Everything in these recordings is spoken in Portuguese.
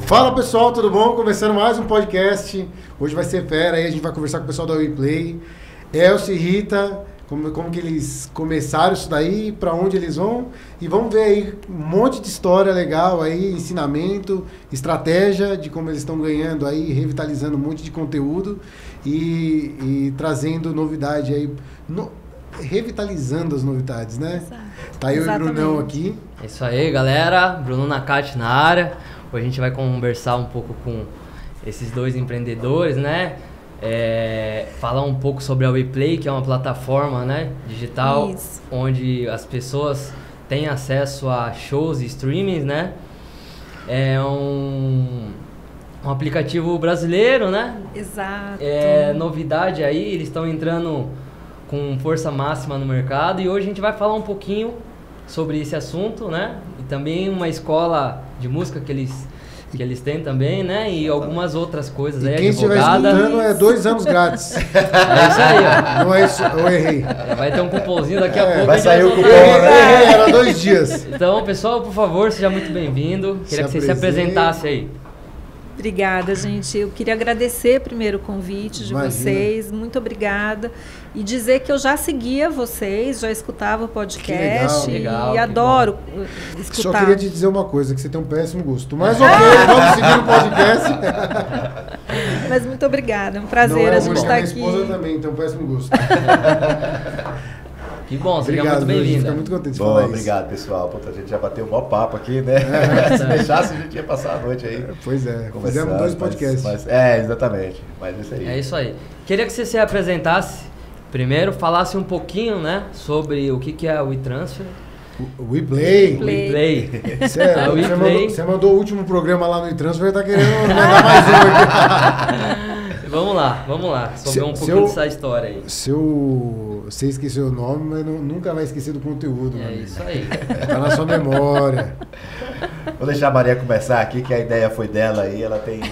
Fala pessoal, tudo bom? Começando mais um podcast. Hoje vai ser fera, aí a gente vai conversar com o pessoal da WePlay. Elcio e Rita, como que eles começaram isso daí, pra onde eles vão. E vamos ver aí um monte de história legal aí, ensinamento, estratégia de como eles estão ganhando aí, revitalizando um monte de conteúdo e trazendo novidade aí, revitalizando as novidades, né? Exato. Tá eu Exatamente. e o Brunão aqui. É isso aí, galera. Bruno Nakati na área. Hoje a gente vai conversar um pouco com esses dois empreendedores, né? Falar um pouco sobre a WePlay, que é uma plataforma, né, digital, Isso. onde as pessoas têm acesso a shows e streamings, né? É um aplicativo brasileiro, né? Exato. É novidade aí, eles estão entrando com força máxima no mercado e hoje a gente vai falar um pouquinho sobre esse assunto, né? E também uma escola de música que eles têm também, né? E algumas outras coisas aí, Quem estiver escutando é 2 anos grátis. É isso aí, ó. Não é isso, eu errei. Vai ter um cupomzinho daqui a pouco. vai a gente sair o soltar. cupom, né? Era 2 dias. Então, pessoal, por favor, seja muito bem-vindo. Queria que você se apresentasse aí. Obrigada, gente. Eu queria agradecer primeiro o convite de Imagina. vocês. Muito obrigada. E dizer que eu já seguia vocês, já escutava o podcast. Que legal, e que adoro Só escutar. queria te dizer uma coisa, que você tem um péssimo gosto. Mas ok, vamos seguir no podcast. Mas muito obrigada. É um prazer Não é a gente única, estar minha aqui. esposa também tem um péssimo gosto. Que bom, seja Obrigado, muito viu? A gente bem-vindo. fica muito contente de Bom, falar isso. obrigado, pessoal. Puta, a gente já bateu um maior papo aqui, né? Se deixasse, a gente ia passar a noite aí. Pois é, conversando, fizemos 2 podcasts. Exatamente. Mas isso aí. É isso aí. Queria que você se apresentasse primeiro, falasse um pouquinho, né, sobre o que é o WeTransfer. WePlay. Play. WePlay. Sério, A WePlay. você mandou o último programa lá no WeTransfer e tá querendo mandar mais um aqui. Vamos lá, sobre um pouquinho dessa história aí. Você esqueceu o nome, mas nunca vai esquecer do conteúdo. meu É amigo. isso aí. Tá na sua memória. Vou deixar a Maria começar aqui, que a ideia foi dela aí. Ela tem É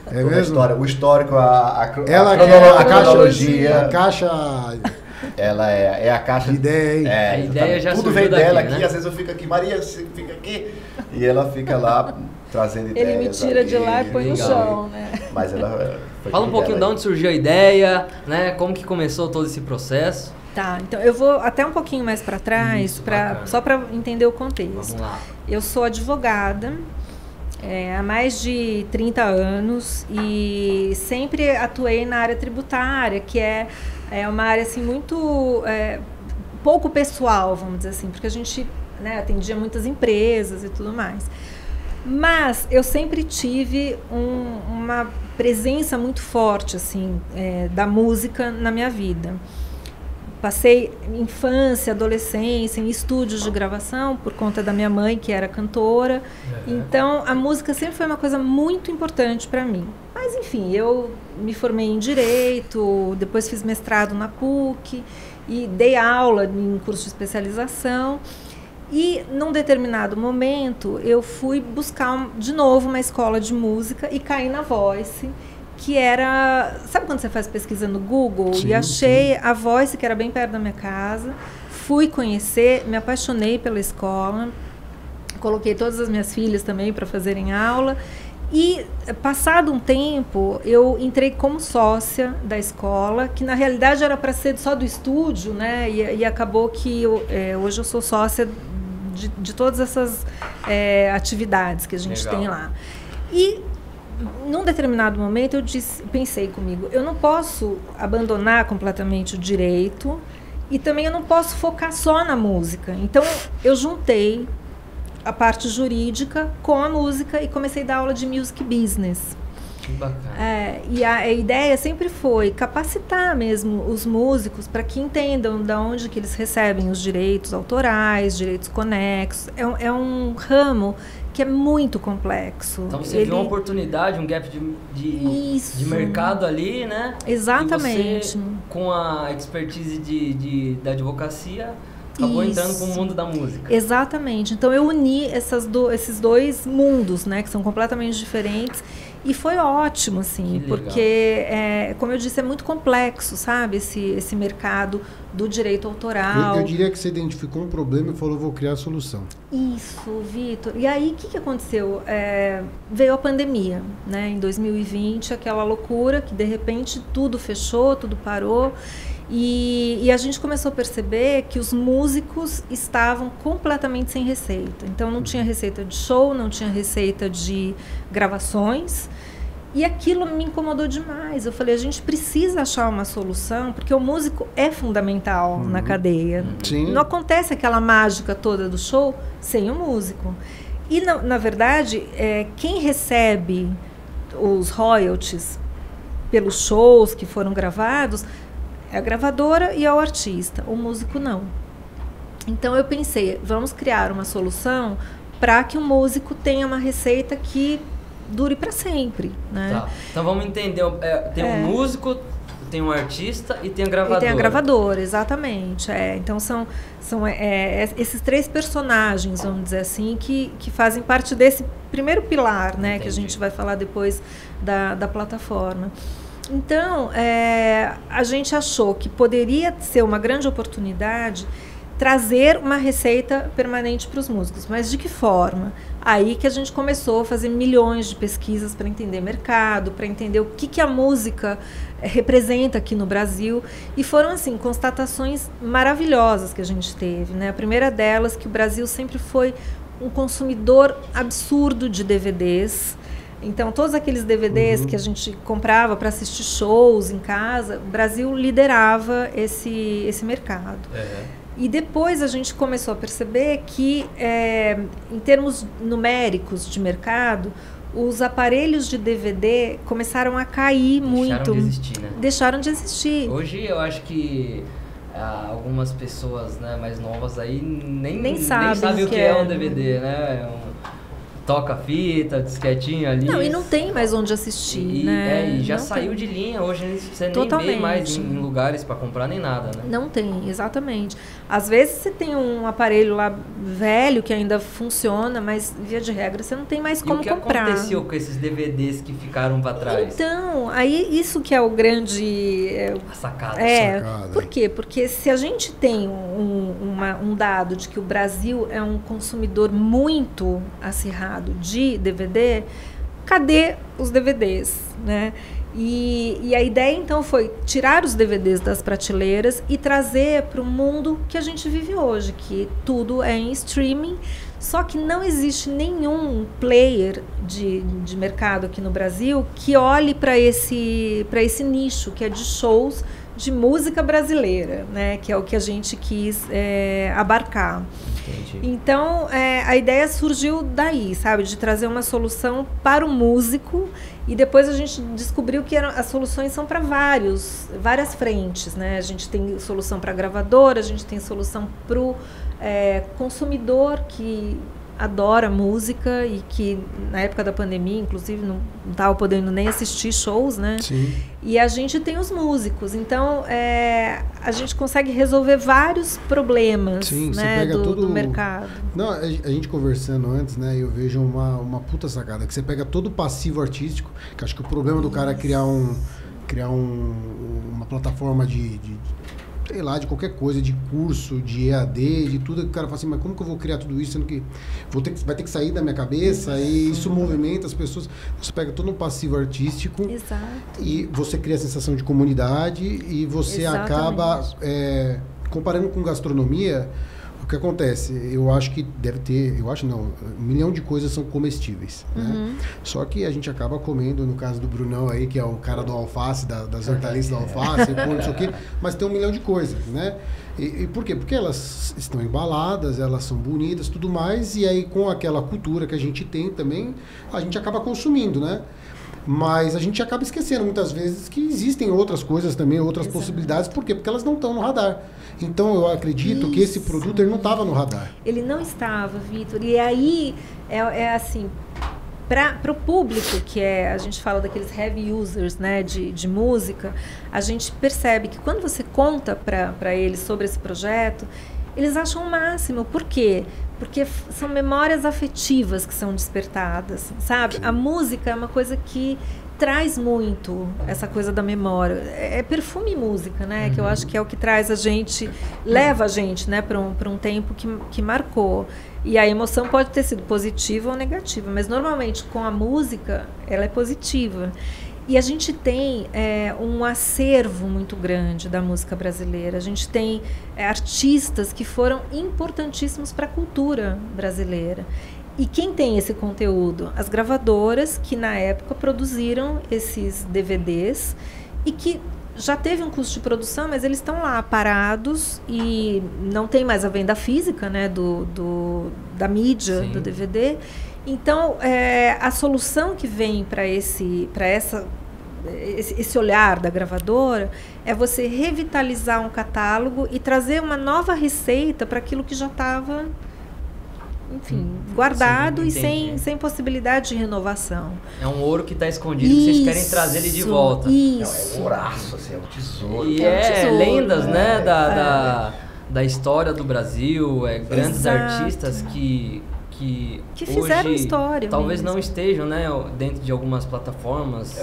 toda a mesmo? história, o histórico, a Ela crono- quer a a cronologia. caixa Ela é a caixa de ideia, hein? A ideia já tudo surgiu vem daqui, dela né? aqui, às vezes eu fico aqui, Maria, você fica aqui, e ela fica lá trazendo ideias. Ele me tira de lá e põe no Legal. chão, né? Mas ela foi Fala um tudo pouquinho de dela onde surgiu a ideia, né? Como que começou todo esse processo. Tá, então eu vou até um pouquinho mais para trás, Isso, bacana. só para entender o contexto. Vamos lá. Eu sou advogada há mais de 30 anos e sempre atuei na área tributária, que é uma área assim, muito pouco pessoal, vamos dizer assim, porque a gente, né, atendia muitas empresas e tudo mais. Mas eu sempre tive uma presença muito forte assim, da música na minha vida. Passei infância, adolescência em estúdios de gravação por conta da minha mãe, que era cantora. Então, a música sempre foi uma coisa muito importante para mim. Mas, enfim, eu me formei em Direito, depois fiz mestrado na PUC e dei aula em curso de especialização. E, num determinado momento, eu fui buscar de novo uma escola de música e caí na Voice, que era... Sabe quando você faz pesquisa no Google? Sim, e achei a Voice, que era bem perto da minha casa. Fui conhecer, me apaixonei pela escola. Coloquei todas as minhas filhas também para fazerem aula. E, passado um tempo, eu entrei como sócia da escola, que na realidade era para ser só do estúdio, né? E acabou que hoje eu sou sócia de todas essas atividades que a gente Legal. tem lá. E num determinado momento eu pensei comigo, eu não posso abandonar completamente o direito e também eu não posso focar só na música. Então eu juntei a parte jurídica com a música e comecei a dar aula de music business. Que bacana. E a ideia sempre foi capacitar mesmo os músicos para que entendam de onde que eles recebem os direitos autorais, direitos conexos. É um ramo que é muito complexo. Então você viu uma oportunidade, um gap de mercado ali, né? Exatamente. E você, com a expertise da advocacia, acabou entrando para o mundo da música. Exatamente. Então eu uni esses dois mundos, né, que são completamente diferentes. E foi ótimo, assim, porque, como eu disse, é muito complexo, sabe, esse mercado do direito autoral. Eu diria que você identificou um problema e falou, vou criar a solução. Isso, Vitor. E aí, o que aconteceu? Veio a pandemia, né, em 2020, aquela loucura que, de repente, tudo fechou, tudo parou. E a gente começou a perceber que os músicos estavam completamente sem receita. Então, não tinha receita de show, não tinha receita de gravações. E aquilo me incomodou demais. Eu falei, a gente precisa achar uma solução, porque o músico é fundamental na cadeia. Sim. Não acontece aquela mágica toda do show sem o músico. E, na verdade, quem recebe os royalties pelos shows que foram gravados é a gravadora e é o artista. O músico não. Então, eu pensei, vamos criar uma solução para que o músico tenha uma receita que dure para sempre, né? Tá. Então vamos entender, tem um músico, tem um artista e tem a gravadora. E tem a gravadora, exatamente. Então são esses três personagens, vamos dizer assim, que fazem parte desse primeiro pilar, né? Entendi. Que a gente vai falar depois da plataforma. Então, a gente achou que poderia ser uma grande oportunidade trazer uma receita permanente para os músicos. Mas de que forma? Aí que a gente começou a fazer milhões de pesquisas para entender mercado, para entender o que a música representa aqui no Brasil. E foram, assim, constatações maravilhosas que a gente teve, né? A primeira delas, que o Brasil sempre foi um consumidor absurdo de DVDs. Então, todos aqueles DVDs que a gente comprava para assistir shows em casa, o Brasil liderava esse mercado. E depois a gente começou a perceber que, em termos numéricos de mercado, os aparelhos de DVD começaram a cair muito. Deixaram de existir, né? Deixaram de existir. Hoje eu acho que algumas pessoas, né, mais novas aí nem sabem o que é um DVD, né? Toca-fita, disquetinho ali. Não, e não tem mais onde assistir, né? E já saiu de linha, hoje você nem vê mais em lugares para comprar nem nada, né? Não tem, exatamente. Às vezes você tem um aparelho lá velho que ainda funciona, mas via de regra você não tem mais como comprar. E o que aconteceu com esses DVDs que ficaram para trás? Então, aí isso que é o grande... A sacada. Por quê? Porque se a gente tem um dado de que o Brasil é um consumidor muito acirrado de DVD, cadê os DVDs, né? E a ideia, então, foi tirar os DVDs das prateleiras e trazer para o mundo que a gente vive hoje, que tudo é em streaming, só que não existe nenhum player de mercado aqui no Brasil que olhe para esse nicho, que é de shows de música brasileira, né? Que é o que a gente quis abarcar. Entendi. Então, a ideia surgiu daí, sabe? De trazer uma solução para o músico, e depois a gente descobriu que as soluções são para várias frentes, né? A gente tem solução para a gravadora, a gente tem solução para o consumidor que adora música e que na época da pandemia, inclusive, não estava podendo nem assistir shows, né? Sim. E a gente tem os músicos, então a gente consegue resolver vários problemas. Sim, né, do mercado. Não, a gente conversando antes, né? Eu vejo uma puta sacada, que você pega todo o passivo artístico, que acho que o problema do cara é criar uma plataforma sei lá, de qualquer coisa, de curso, de EAD, de tudo, que o cara fala assim, mas como que eu vou criar tudo isso, sendo que vai ter que sair da minha cabeça, e isso movimenta as pessoas. Você pega todo um passivo artístico. Exato. E você cria a sensação de comunidade, e você Exatamente. acaba comparando com gastronomia. O que acontece? Eu acho que deve ter, eu acho não, 1 milhão de coisas são comestíveis, né? Só que a gente acaba comendo, no caso do Brunão aí, que é o cara do alface, das hortaliças do alface, não sei o quê, mas tem 1 milhão de coisas, né? E por quê? Porque elas estão embaladas, elas são bonitas, tudo mais, e aí com aquela cultura que a gente tem também, a gente acaba consumindo, né? Mas a gente acaba esquecendo muitas vezes que existem outras coisas também, outras possibilidades. Por quê? Porque elas não estão no radar. Então eu acredito que esse produto ele não estava no radar. Ele não estava, Vitor. E aí assim, para o público, que a gente fala daqueles heavy users, né, de música, a gente percebe que quando você conta para eles sobre esse projeto, eles acham o máximo. Por quê? porque são memórias afetivas que são despertadas, sabe? A música é uma coisa que traz muito essa coisa da memória. É perfume e música, né? Que eu acho que é o que traz a gente, leva a gente, né, para um tempo que marcou. E a emoção pode ter sido positiva ou negativa, mas normalmente com a música ela é positiva. E a gente tem um acervo muito grande da música brasileira. A gente tem artistas que foram importantíssimos para a cultura brasileira. E quem tem esse conteúdo? As gravadoras que na época produziram esses DVDs e que já teve um custo de produção, mas eles estão lá parados e não tem mais a venda física, né, da mídia, do DVD. Então, a solução que vem para esse olhar da gravadora é você revitalizar um catálogo e trazer uma nova receita para aquilo que já estava, enfim, guardado e sem possibilidade de renovação. É um ouro que está escondido, que vocês querem trazer ele de volta. Isso. É um ouraço, assim, é um tesouro. E lendas, né, da história do Brasil, grandes artistas que fizeram hoje história talvez mesmo. não estejam, né, dentro de algumas plataformas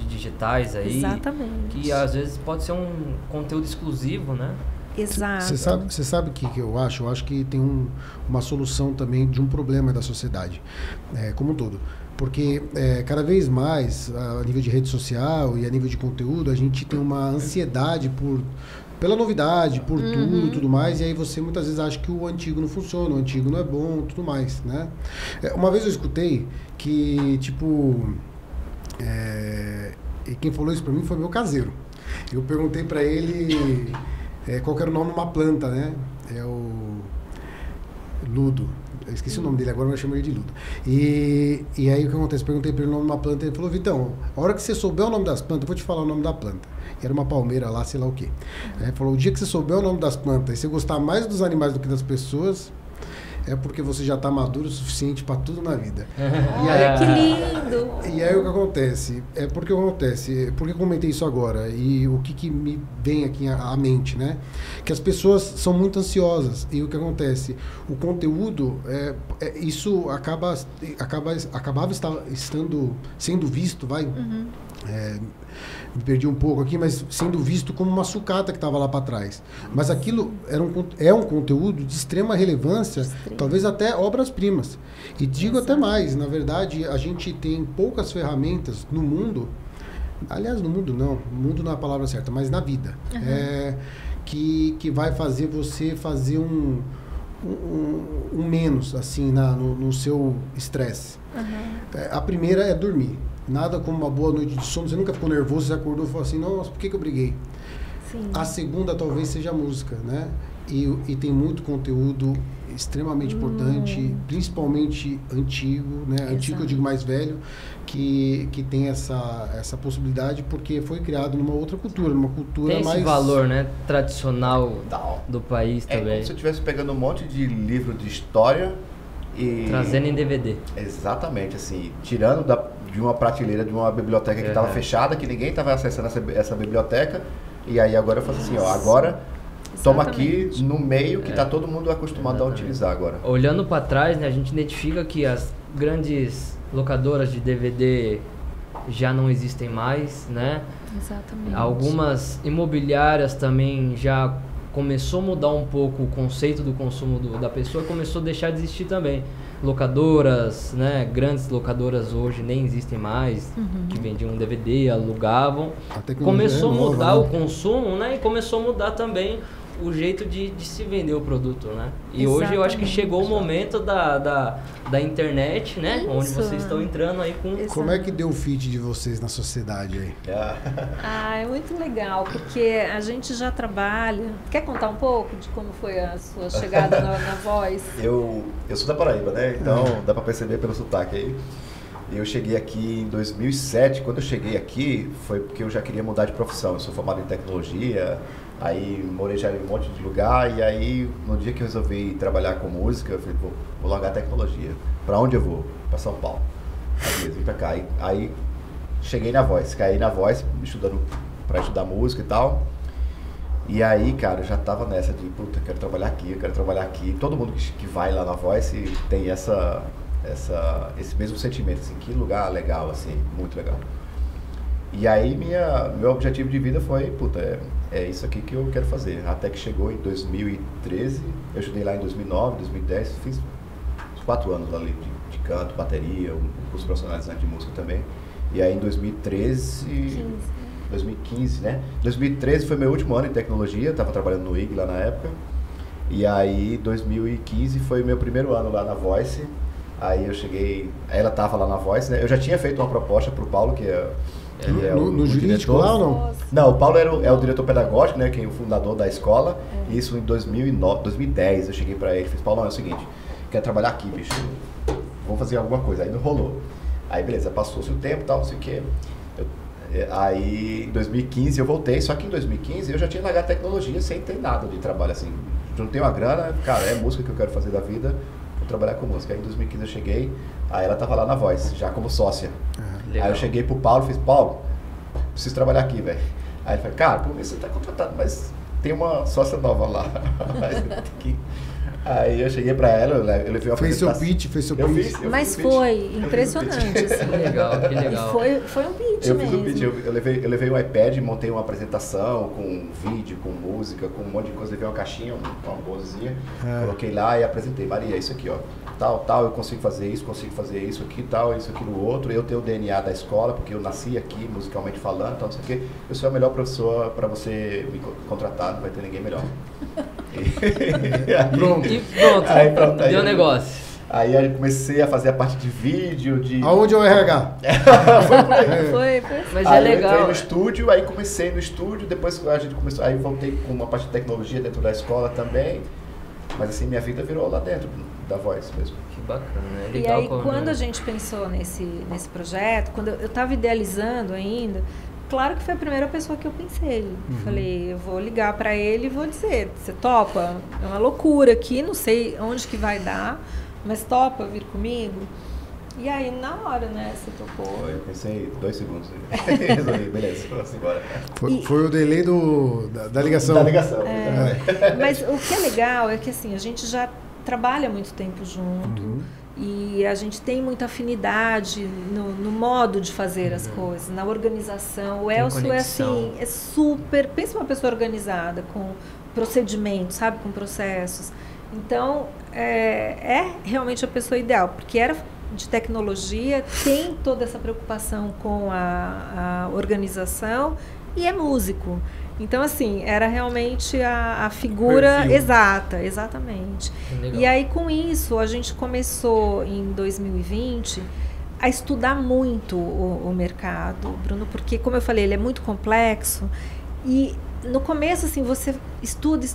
digitais aí. Exatamente. Que às vezes pode ser um conteúdo exclusivo, né? Exato. Você sabe o que eu acho? Eu acho que tem uma solução também de um problema da sociedade, como um todo. Porque cada vez mais, a nível de rede social e a nível de conteúdo, a gente tem uma ansiedade pela novidade, por tudo mais, e aí você muitas vezes acha que o antigo não funciona, o antigo não é bom, tudo mais, né? Uma vez eu escutei que, tipo, e quem falou isso pra mim foi meu caseiro. Eu perguntei pra ele qual que era o nome de uma planta, né? É o ludo. Eu esqueci o nome dele agora, mas eu chamo ele de ludo. E aí o que acontece? Perguntei pra ele o nome de uma planta, ele falou: Vitão, a hora que você souber o nome das plantas, eu vou te falar o nome da planta. E era uma palmeira lá, sei lá o quê. Aí ele falou: o dia que você souber o nome das plantas e você gostar mais dos animais do que das pessoas, é porque você já está maduro o suficiente para tudo na vida. Olha que lindo! E aí o que acontece? Por que eu comentei isso agora? E o que me vem aqui à mente, né? Que as pessoas são muito ansiosas. E o que acontece? O conteúdo, isso acabava sendo visto, me perdi um pouco aqui, mas sendo visto como uma sucata que estava lá para trás. Mas aquilo é um conteúdo de extrema relevância, talvez até obras-primas. E digo até mais, na verdade, a gente tem poucas ferramentas no mundo, aliás, no mundo não é a palavra certa, mas na vida, que vai fazer você fazer um menos, assim, no seu estresse. A primeira é dormir. Nada como uma boa noite de sono. Você nunca ficou nervoso, você acordou e falou assim: nossa, por que eu briguei? Sim. A segunda talvez seja a música, né? E tem muito conteúdo extremamente importante, principalmente antigo, né? Exato. Antigo, eu digo mais velho, que tem essa possibilidade porque foi criado numa outra cultura, numa cultura tem mais... esse valor, né, tradicional do país também. É como se eu estivesse pegando um monte de livro de história e... trazendo em DVD. Exatamente, assim, tirando de uma prateleira, de uma biblioteca que estava fechada, que ninguém estava acessando essa biblioteca, e aí agora eu faço assim, ó, agora toma aqui no meio que está todo mundo acostumado a utilizar agora. Olhando para trás, né, a gente identifica que as grandes locadoras de DVD já não existem mais, né? Exatamente. Algumas imobiliárias também já começou a mudar um pouco o conceito do consumo da pessoa, começou a deixar de existir também. Locadoras, né, grandes locadoras hoje nem existem mais, que vendiam DVD, alugavam. Começou a mudar o consumo, né, e começou a mudar também o jeito de se vender o produto, né? E hoje eu acho que chegou o momento da internet, né? Isso. Onde vocês estão entrando aí com... Exato. Como é que deu o fit de vocês na sociedade aí? É muito legal, porque a gente já trabalha... Quer contar um pouco de como foi a sua chegada na Voz? Eu sou da Paraíba, né? Então dá para perceber pelo sotaque aí. Eu cheguei aqui em 2007. Quando eu cheguei aqui, foi porque eu já queria mudar de profissão. Eu sou formado em tecnologia, aí morei já em um monte de lugar. E aí, no dia que eu resolvi trabalhar com música, eu falei, vou largar a tecnologia. Para onde eu vou? Para São Paulo. Aí vim para cá. Aí cheguei na Voz, caí na Voz, estudando para estudar música e tal. E aí, cara, eu já tava nessa de, puta, eu quero trabalhar aqui. Todo mundo que vai lá na Voice tem esse mesmo sentimento, assim, que lugar legal, assim, muito legal. E aí meu objetivo de vida foi, puta, é isso aqui que eu quero fazer. Até que chegou em 2013, eu estudei lá em 2009, 2010, fiz uns 4 anos ali de canto, bateria, um curso profissionalizante de música também. E aí em 2015, né? 2013 foi meu último ano em tecnologia, estava trabalhando no IG lá na época. E aí 2015 foi meu primeiro ano lá na Voice. Aí eu cheguei, ela estava lá na Voice, né? Eu já tinha feito uma proposta para o Paulo, que é no jurídico lá ou não? Não, o Paulo é o diretor pedagógico, né? Que é o fundador da escola. Isso em 2010 eu cheguei para ele e falei, Paulo, é o seguinte, quero trabalhar aqui, bicho. Vamos fazer alguma coisa. Aí não rolou. Aí beleza, passou-se o tempo e tal, não sei o quê. Aí em 2015 eu voltei, só que em 2015 eu já tinha largado tecnologia sem ter nada de trabalho, assim. Juntei uma grana, cara, é música que eu quero fazer da vida, vou trabalhar com música. Aí em 2015 eu cheguei, aí ela tava lá na Voice, já como sócia. Aí eu cheguei pro Paulo e fiz, Paulo, preciso trabalhar aqui, velho. Aí ele falou, cara, por mim você tá contratado, mas tem uma sócia nova lá. Aí eu cheguei pra ela, eu levei uma apresentação. Fez seu pitch. Mas foi impressionante, assim. Que legal. Foi um pitch eu mesmo. Fiz o pitch, eu levei um iPad, montei uma apresentação com vídeo, com música, com um monte de coisa. Levei uma caixinha, uma bolsazinha, coloquei lá e apresentei. Maria, isso aqui, ó. Tal, eu consigo fazer isso aqui, tal, isso aqui no outro. Eu tenho o DNA da escola, porque eu nasci aqui, musicalmente falando, tal, não sei o quê. Eu sou a melhor professora para você me contratar, não vai ter ninguém melhor. Pronto, deu negócio. Aí eu comecei a fazer a parte de vídeo, Aonde é o RH? Foi. Mas aí é legal. Eu entrei no estúdio, aí comecei no estúdio, depois a gente começou, aí voltei com uma parte de tecnologia dentro da escola também. Mas assim, minha vida virou lá dentro da Voice mesmo. Que bacana, né? E aí, quando a gente pensou nesse projeto, quando eu estava idealizando ainda, claro que foi a primeira pessoa que eu pensei. Falei, eu vou ligar para ele e vou dizer, você topa? É uma loucura aqui, não sei onde que vai dar, mas topa vir comigo? E aí, na hora, né, você topou. Eu pensei 2 segundos. Resolvi, beleza, vamos embora. Foi o delay da ligação. Da ligação. Mas o que é legal é que, assim, a gente já trabalha muito tempo junto. E a gente tem muita afinidade no modo de fazer as coisas, na organização. O Elcio é assim, é super... Pensa uma pessoa organizada, com procedimentos, sabe? Com processos. Então, é realmente a pessoa ideal, porque era de tecnologia, tem toda essa preocupação com a organização e é músico. Então, assim, era realmente a figura exata, exatamente. E aí, com isso, a gente começou em 2020 a estudar muito o mercado, Bruno, porque, como eu falei, ele é muito complexo e no começo, assim, você estuda.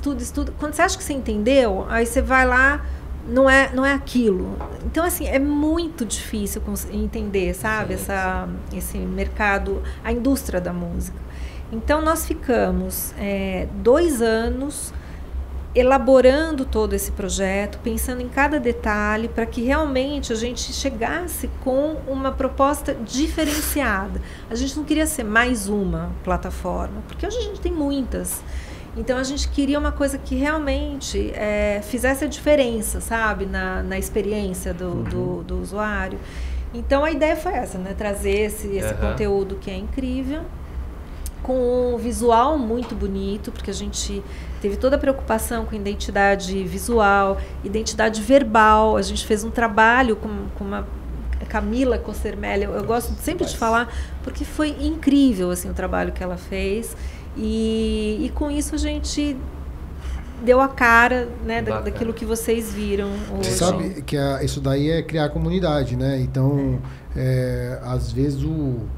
Quando você acha que você entendeu, aí você vai lá, não é aquilo. Então, assim, é muito difícil entender, sabe, esse mercado, a indústria da música. Então, nós ficamos 2 anos elaborando todo esse projeto, pensando em cada detalhe, para que realmente a gente chegasse com uma proposta diferenciada. A gente não queria ser mais uma plataforma, porque hoje a gente tem muitas. Então, a gente queria uma coisa que realmente fizesse a diferença, sabe, na experiência do usuário. Então, a ideia foi essa, né? Trazer esse conteúdo que é incrível, com um visual muito bonito, porque a gente teve toda a preocupação com identidade visual, identidade verbal. A gente fez um trabalho com uma Camila Cossermelli, eu gosto sempre de falar, porque foi incrível assim, o trabalho que ela fez. E com isso a gente deu a cara, né, daquilo que vocês viram hoje. Você sabe que isso daí é criar comunidade, né? Então, às vezes o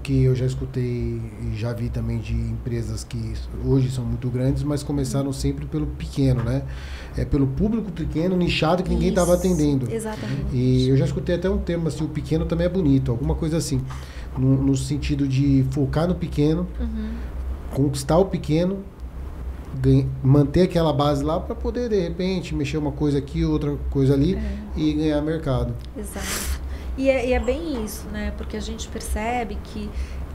que eu já escutei e já vi também de empresas que hoje são muito grandes, mas começaram sempre pelo pequeno, né? Pelo público pequeno, nichado, que ninguém estava atendendo. Exatamente. E eu já escutei até um termo assim, o pequeno também é bonito, alguma coisa assim, no sentido de focar no pequeno, conquistar o pequeno, manter aquela base lá para poder, de repente, mexer uma coisa aqui, outra coisa ali e ganhar mercado. Exato. E é bem isso, né? Porque a gente percebe que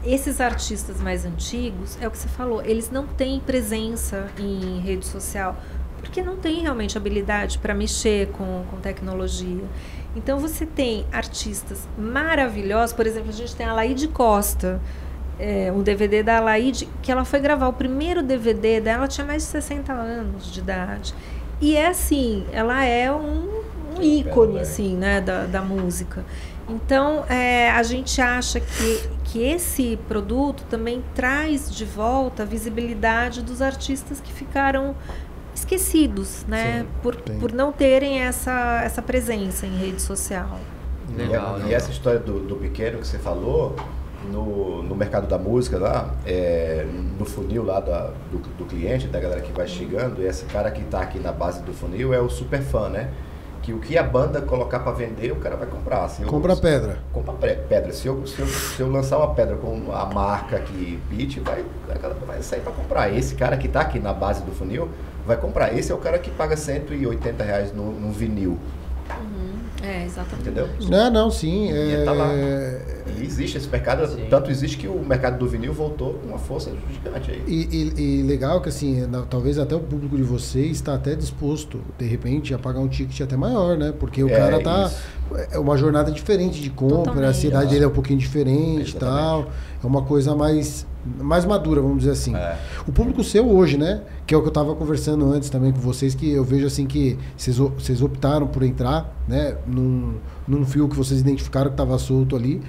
esses artistas mais antigos, é o que você falou, eles não têm presença em rede social, porque não tem realmente habilidade para mexer com tecnologia. Então você tem artistas maravilhosos, por exemplo, a gente tem a Laíde Costa, um DVD da Laíde, que ela foi gravar o primeiro DVD dela, ela tinha mais de 60 anos de idade. E é assim, ela é um ícone assim, né, da música. Então, a gente acha que esse produto também traz de volta a visibilidade dos artistas que ficaram esquecidos, né, por não terem essa presença em rede social. Legal, e essa história do pequeno que você falou, no mercado da música lá, no funil lá do cliente, da galera que vai chegando, e esse cara que está aqui na base do funil é o super fã, né? Que o que a banda colocar para vender, o cara vai comprar. Compra pedra. Compra pedra. Se eu lançar uma pedra com a marca aqui, Beat, a galera vai sair para comprar. Esse cara que está aqui na base do funil vai comprar. Esse é o cara que paga R$180 num vinil. Exatamente. Entendeu? Não, sim. Tá lá. E existe esse mercado, tanto existe que o mercado do vinil voltou com uma força gigante aí. E legal que assim, talvez até o público de vocês está até disposto, de repente, a pagar um ticket até maior, né? Porque o cara tá... É uma jornada diferente de compra, totalmente. A cidade dele é um pouquinho diferente e tal. É uma coisa mais madura, vamos dizer assim. O público seu hoje, né? Que é o que eu estava conversando antes também com vocês, que eu vejo assim que vocês optaram por entrar, né? Num fio que vocês identificaram que estava solto ali,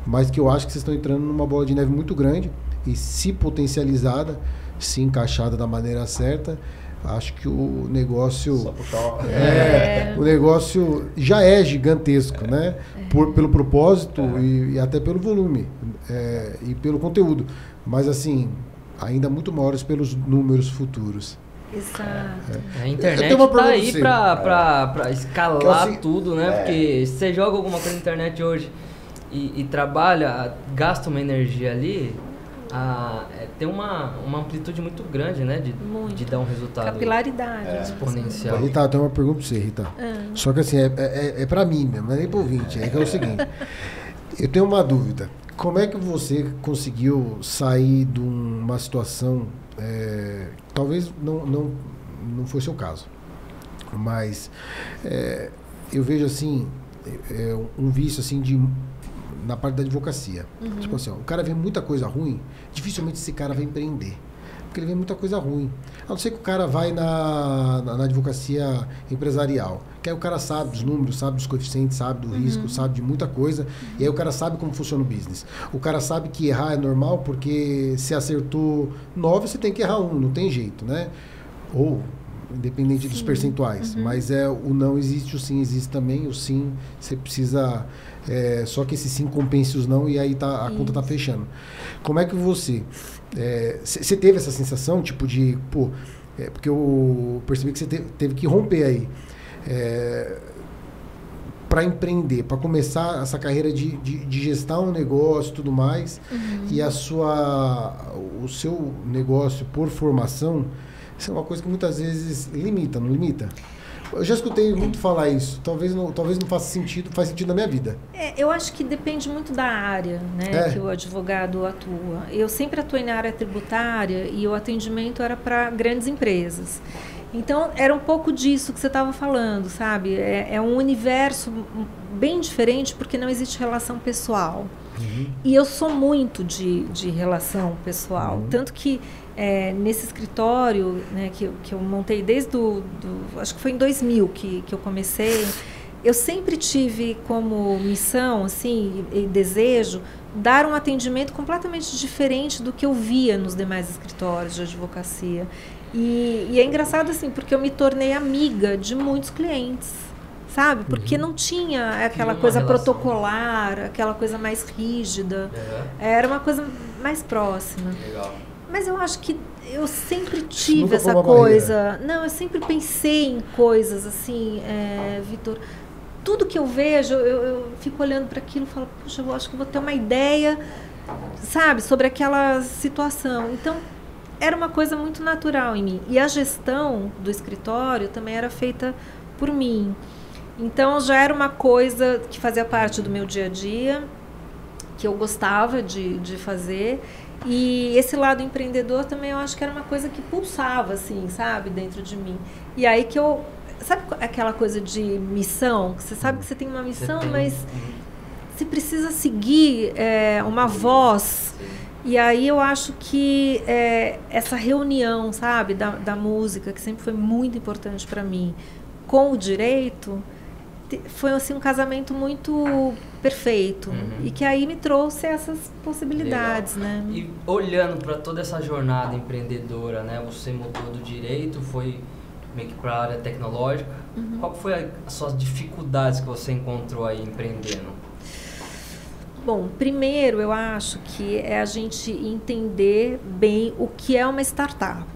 mas que eu acho que vocês estão entrando numa bola de neve muito grande e, se potencializada, se encaixada da maneira certa, acho que o negócio o negócio já é gigantesco, né? Pelo propósito e até pelo volume e pelo conteúdo, mas assim, ainda muito maiores pelos números futuros. Exato. A internet está aí para escalar tudo, né? Porque se você joga alguma coisa na internet hoje e trabalha, gasta uma energia ali, tem uma amplitude muito grande, né? De dar um resultado. Capilaridade. Exponencial. Rita, eu tenho uma pergunta para você, Rita. Só que assim, é para mim mesmo, não é nem para o ouvinte. É o seguinte, eu tenho uma dúvida. Como é que você conseguiu sair de uma situação, talvez não foi seu caso, mas eu vejo assim, um vício assim na parte da advocacia. Tipo assim, o cara vê muita coisa ruim, dificilmente esse cara vai empreender, porque ele vê muita coisa ruim. A não ser que o cara vai na advocacia empresarial, que aí o cara sabe dos números, sabe dos coeficientes, sabe do risco, sabe de muita coisa, e aí o cara sabe como funciona o business. O cara sabe que errar é normal, porque se acertou 9, você tem que errar 1, não tem jeito, né? Ou, independente dos percentuais. Mas o não existe, o sim existe também, o sim, você precisa... só que esse sim compense os não, e aí a conta tá fechando. Como é que você... Você teve essa sensação, tipo de... porque eu percebi que você teve que romper aí. Para empreender, para começar essa carreira de gestar um negócio e tudo mais, e o seu negócio por formação, isso é uma coisa que muitas vezes limita, não limita? Eu já escutei muito falar isso, talvez não faça sentido, faz sentido na minha vida. Eu acho que depende muito da área, né, que o advogado atua. Eu sempre atuei na área tributária e o atendimento era para grandes empresas. Então, era um pouco disso que você estava falando, sabe? É um universo bem diferente porque não existe relação pessoal. E eu sou muito de relação pessoal. Tanto que nesse escritório, né, que eu montei desde acho que foi em 2000 que eu comecei, eu sempre tive como missão, assim, e desejo, dar um atendimento completamente diferente do que eu via nos demais escritórios de advocacia. E é engraçado assim, porque eu me tornei amiga de muitos clientes, sabe? Porque não tinha aquela coisa protocolar, aquela coisa mais rígida. Era uma coisa mais próxima. Legal. Mas eu acho que eu sempre tive essa coisa. Não, eu sempre pensei em coisas assim, Vitor. Tudo que eu vejo, eu fico olhando para aquilo e falo, puxa, eu acho que vou ter uma ideia, sabe, sobre aquela situação. Então, era uma coisa muito natural em mim. E a gestão do escritório também era feita por mim. Então, já era uma coisa que fazia parte do meu dia a dia. eu gostava de fazer. E esse lado empreendedor também eu acho que era uma coisa que pulsava, assim, sabe, dentro de mim. E aí que eu... Sabe aquela coisa de missão? Você sabe que você tem uma missão, mas você precisa seguir uma voz. E aí eu acho que essa reunião, sabe, da música, que sempre foi muito importante para mim, com o direito, foi assim, um casamento muito perfeito. E que aí me trouxe essas possibilidades, né? E olhando para toda essa jornada empreendedora, né? Você mudou do direito, foi meio que para a área tecnológica. Qual foi as suas dificuldades que você encontrou aí empreendendo? Bom, primeiro eu acho que é a gente entender bem o que é uma startup,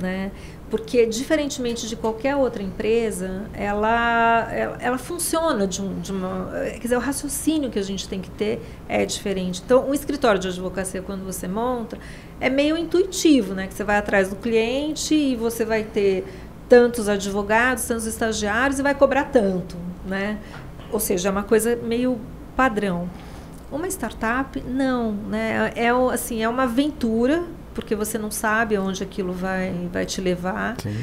né? Porque, diferentemente de qualquer outra empresa, ela funciona de uma... Quer dizer, o raciocínio que a gente tem que ter é diferente. Então, um escritório de advocacia, quando você monta, é meio intuitivo, né? Que você vai atrás do cliente e você vai ter tantos advogados, tantos estagiários e vai cobrar tanto, né? Ou seja, é uma coisa meio padrão. Uma startup, não, né? É uma aventura, porque você não sabe aonde aquilo vai te levar. Sim.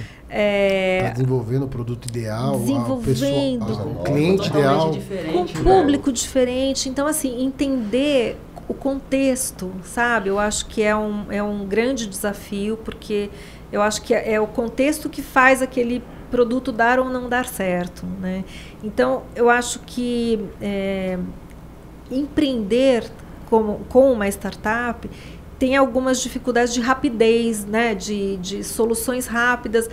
Tá desenvolvendo o produto ideal, o cliente ideal, com um público diferente. Então, assim, entender o contexto, sabe? Eu acho que é um grande desafio, porque eu acho que é o contexto que faz aquele produto dar ou não dar certo, né? Então, eu acho que empreender com uma startup tem algumas dificuldades de rapidez, né? de soluções rápidas,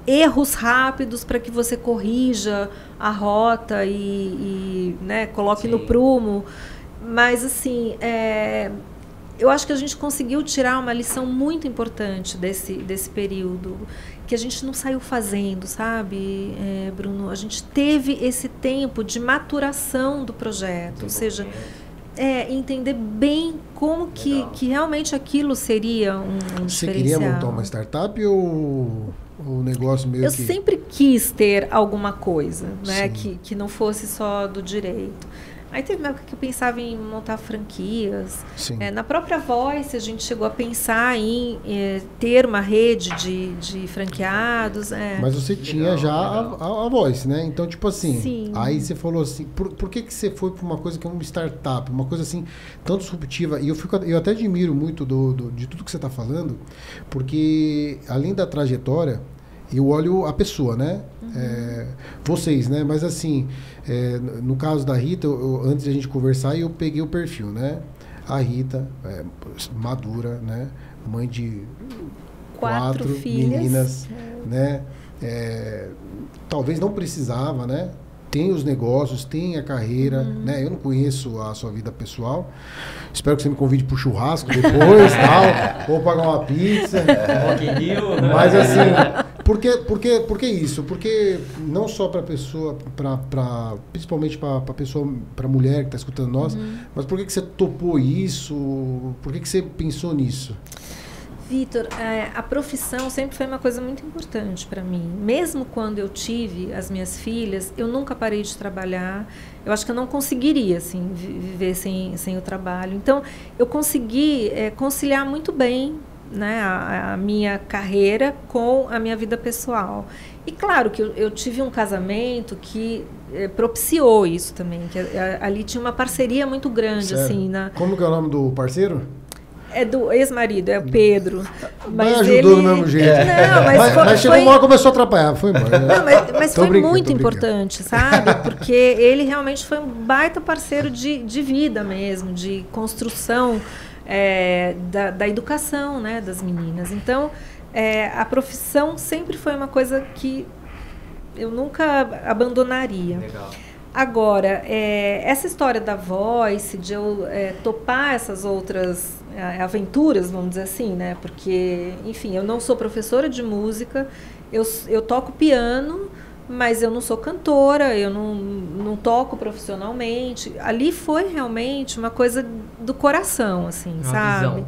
erros rápidos para que você corrija a rota e né, coloque no prumo. Mas, assim, eu acho que a gente conseguiu tirar uma lição muito importante desse período, que a gente não saiu fazendo, sabe, Bruno? A gente teve esse tempo de maturação do projeto, ou seja, entender bem como que realmente aquilo seria um diferencial. Você queria montar uma startup ou o negócio meio Eu sempre quis ter alguma coisa, né, que não fosse só do direito. Aí teve uma época que eu pensava em montar franquias. Na própria Voice, a gente chegou a pensar em ter uma rede de franqueados. Mas você tinha já a Voice, né? Então, tipo assim, aí você falou assim, por que você foi para uma coisa que é uma startup, uma coisa assim, tão disruptiva? E eu até admiro muito de tudo que você está falando, porque além da trajetória, eu olho a pessoa, né? Vocês, né? Mas assim, no caso da Rita, antes de a gente conversar, eu peguei o perfil, né? A Rita, madura, né? Mãe de quatro meninas, né? Talvez não precisava, né? Tem os negócios, tem a carreira, né? Eu não conheço a sua vida pessoal. Espero que você me convide pro churrasco depois, tal, ou pagar uma pizza. Mas assim, por que isso? Porque não só para pessoa, principalmente para pessoa, para mulher que está escutando nós, mas por que você topou isso? Por que você pensou nisso? Vitor, a profissão sempre foi uma coisa muito importante para mim. Mesmo quando eu tive as minhas filhas, eu nunca parei de trabalhar. Eu acho que eu não conseguiria assim, viver sem o trabalho. Então, eu consegui conciliar muito bem, né, a minha carreira com a minha vida pessoal. E claro que eu tive um casamento que propiciou isso também. Que ali tinha uma parceria muito grande. Assim, Como que é o nome do parceiro? É do ex-marido, é o Pedro. Mas ajudou do mesmo jeito. Não, mas chegou uma hora começou a atrapalhar, foi embora. Não, mas foi muito importante, sabe? Porque ele realmente foi um baita parceiro de vida mesmo, de construção da educação, né, das meninas. Então, a profissão sempre foi uma coisa que eu nunca abandonaria. Legal. Agora, essa história da Voice, de eu topar essas outras aventuras, vamos dizer assim, né? Porque, enfim, eu não sou professora de música, eu toco piano, mas eu não sou cantora, eu não toco profissionalmente. Ali foi realmente uma coisa do coração, assim, sabe? Visão.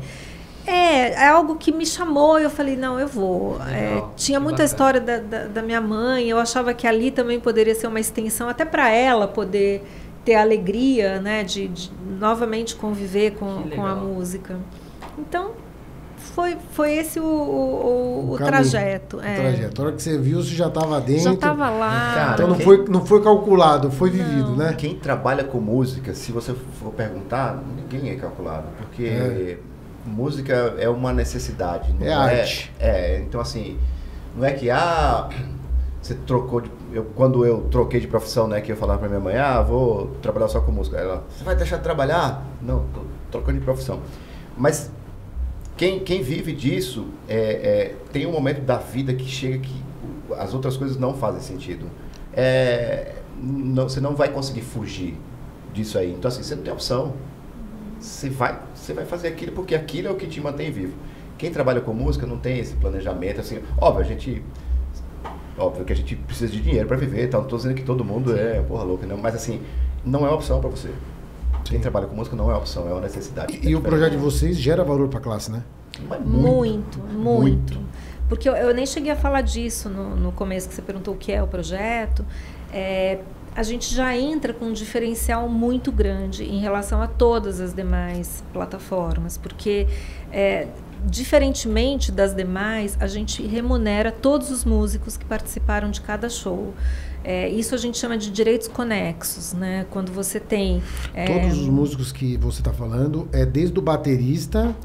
É algo que me chamou e eu falei, não, eu vou. Tinha muita história da minha mãe, eu achava que ali também poderia ser uma extensão, até para ela poder ter a alegria, né, de novamente conviver com a música. Então, foi esse o trajeto. O trajeto. A hora que você viu, você já estava dentro. Já estava lá. Cara, então não foi calculado, foi vivido, né? Quem trabalha com música, se você for perguntar, ninguém é calculado. Porque música é uma necessidade. Não arte. Então assim, não é que você trocou quando eu troquei de profissão, né, que eu falava pra minha mãe, vou trabalhar só com música. Ela, você vai deixar de trabalhar? Não, tô trocando de profissão. Mas quem vive disso, tem um momento da vida que chega que as outras coisas não fazem sentido. Você não vai conseguir fugir disso aí. Então assim, você não tem opção. Você vai fazer aquilo porque aquilo é o que te mantém vivo. Quem trabalha com música não tem esse planejamento, assim, óbvio que a gente precisa de dinheiro para viver, então não estou dizendo que todo mundo é porra louca, não, mas assim, não é opção para você. Quem trabalha com música não é opção, é uma necessidade. E o projeto de vocês gera valor para a classe, né? Muito. Porque eu nem cheguei a falar disso no começo, que você perguntou o que é o projeto. A gente já entra com um diferencial muito grande em relação a todas as demais plataformas, porque diferentemente das demais, a gente remunera todos os músicos que participaram de cada show. Isso a gente chama de direitos conexos, né? Quando você tem... Todos os músicos que você está falando, desde o baterista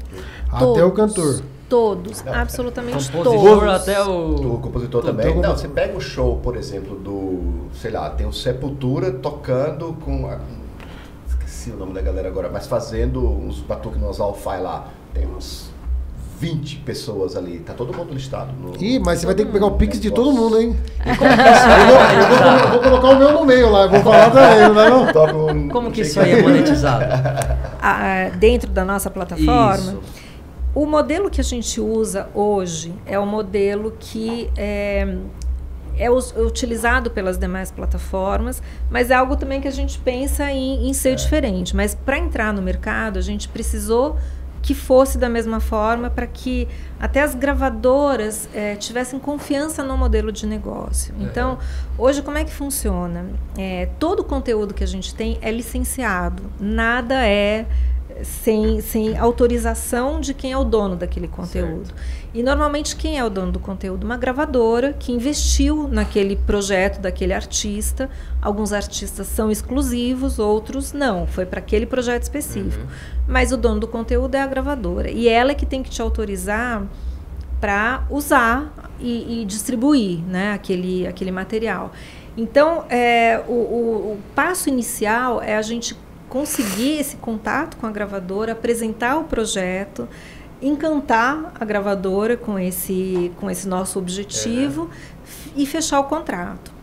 até o cantor. Todos, absolutamente compositor todos. Até o compositor também. Não, você pega o show, por exemplo, sei lá, tem o Sepultura tocando com... Esqueci o nome da galera agora, mas fazendo uns batuques nos alfai lá. Tem uns 20 pessoas ali, tá todo mundo listado. Mas você vai ter que pegar o pix de todo mundo, hein? Eu vou colocar o meu no meio lá, vou falar também, não é? Como que isso aí é monetizado? Dentro da nossa plataforma? Isso. O modelo que a gente usa hoje é o modelo que é utilizado pelas demais plataformas, mas é algo também que a gente pensa em ser diferente. Mas para entrar no mercado, a gente precisou que fosse da mesma forma para que até as gravadoras tivessem confiança no modelo de negócio. Então, hoje como é que funciona? Todo o conteúdo que a gente tem é licenciado, nada sem autorização de quem é o dono daquele conteúdo. Certo. E normalmente quem é o dono do conteúdo? Uma gravadora que investiu naquele projeto daquele artista. Alguns artistas são exclusivos, outros não. Foi para aquele projeto específico. Mas o dono do conteúdo é a gravadora. E ela é que tem que te autorizar para usar e distribuir, né, aquele material. Então, o passo inicial é a gente conseguir esse contato com a gravadora, apresentar o projeto, encantar a gravadora com esse nosso objetivo e fechar o contrato.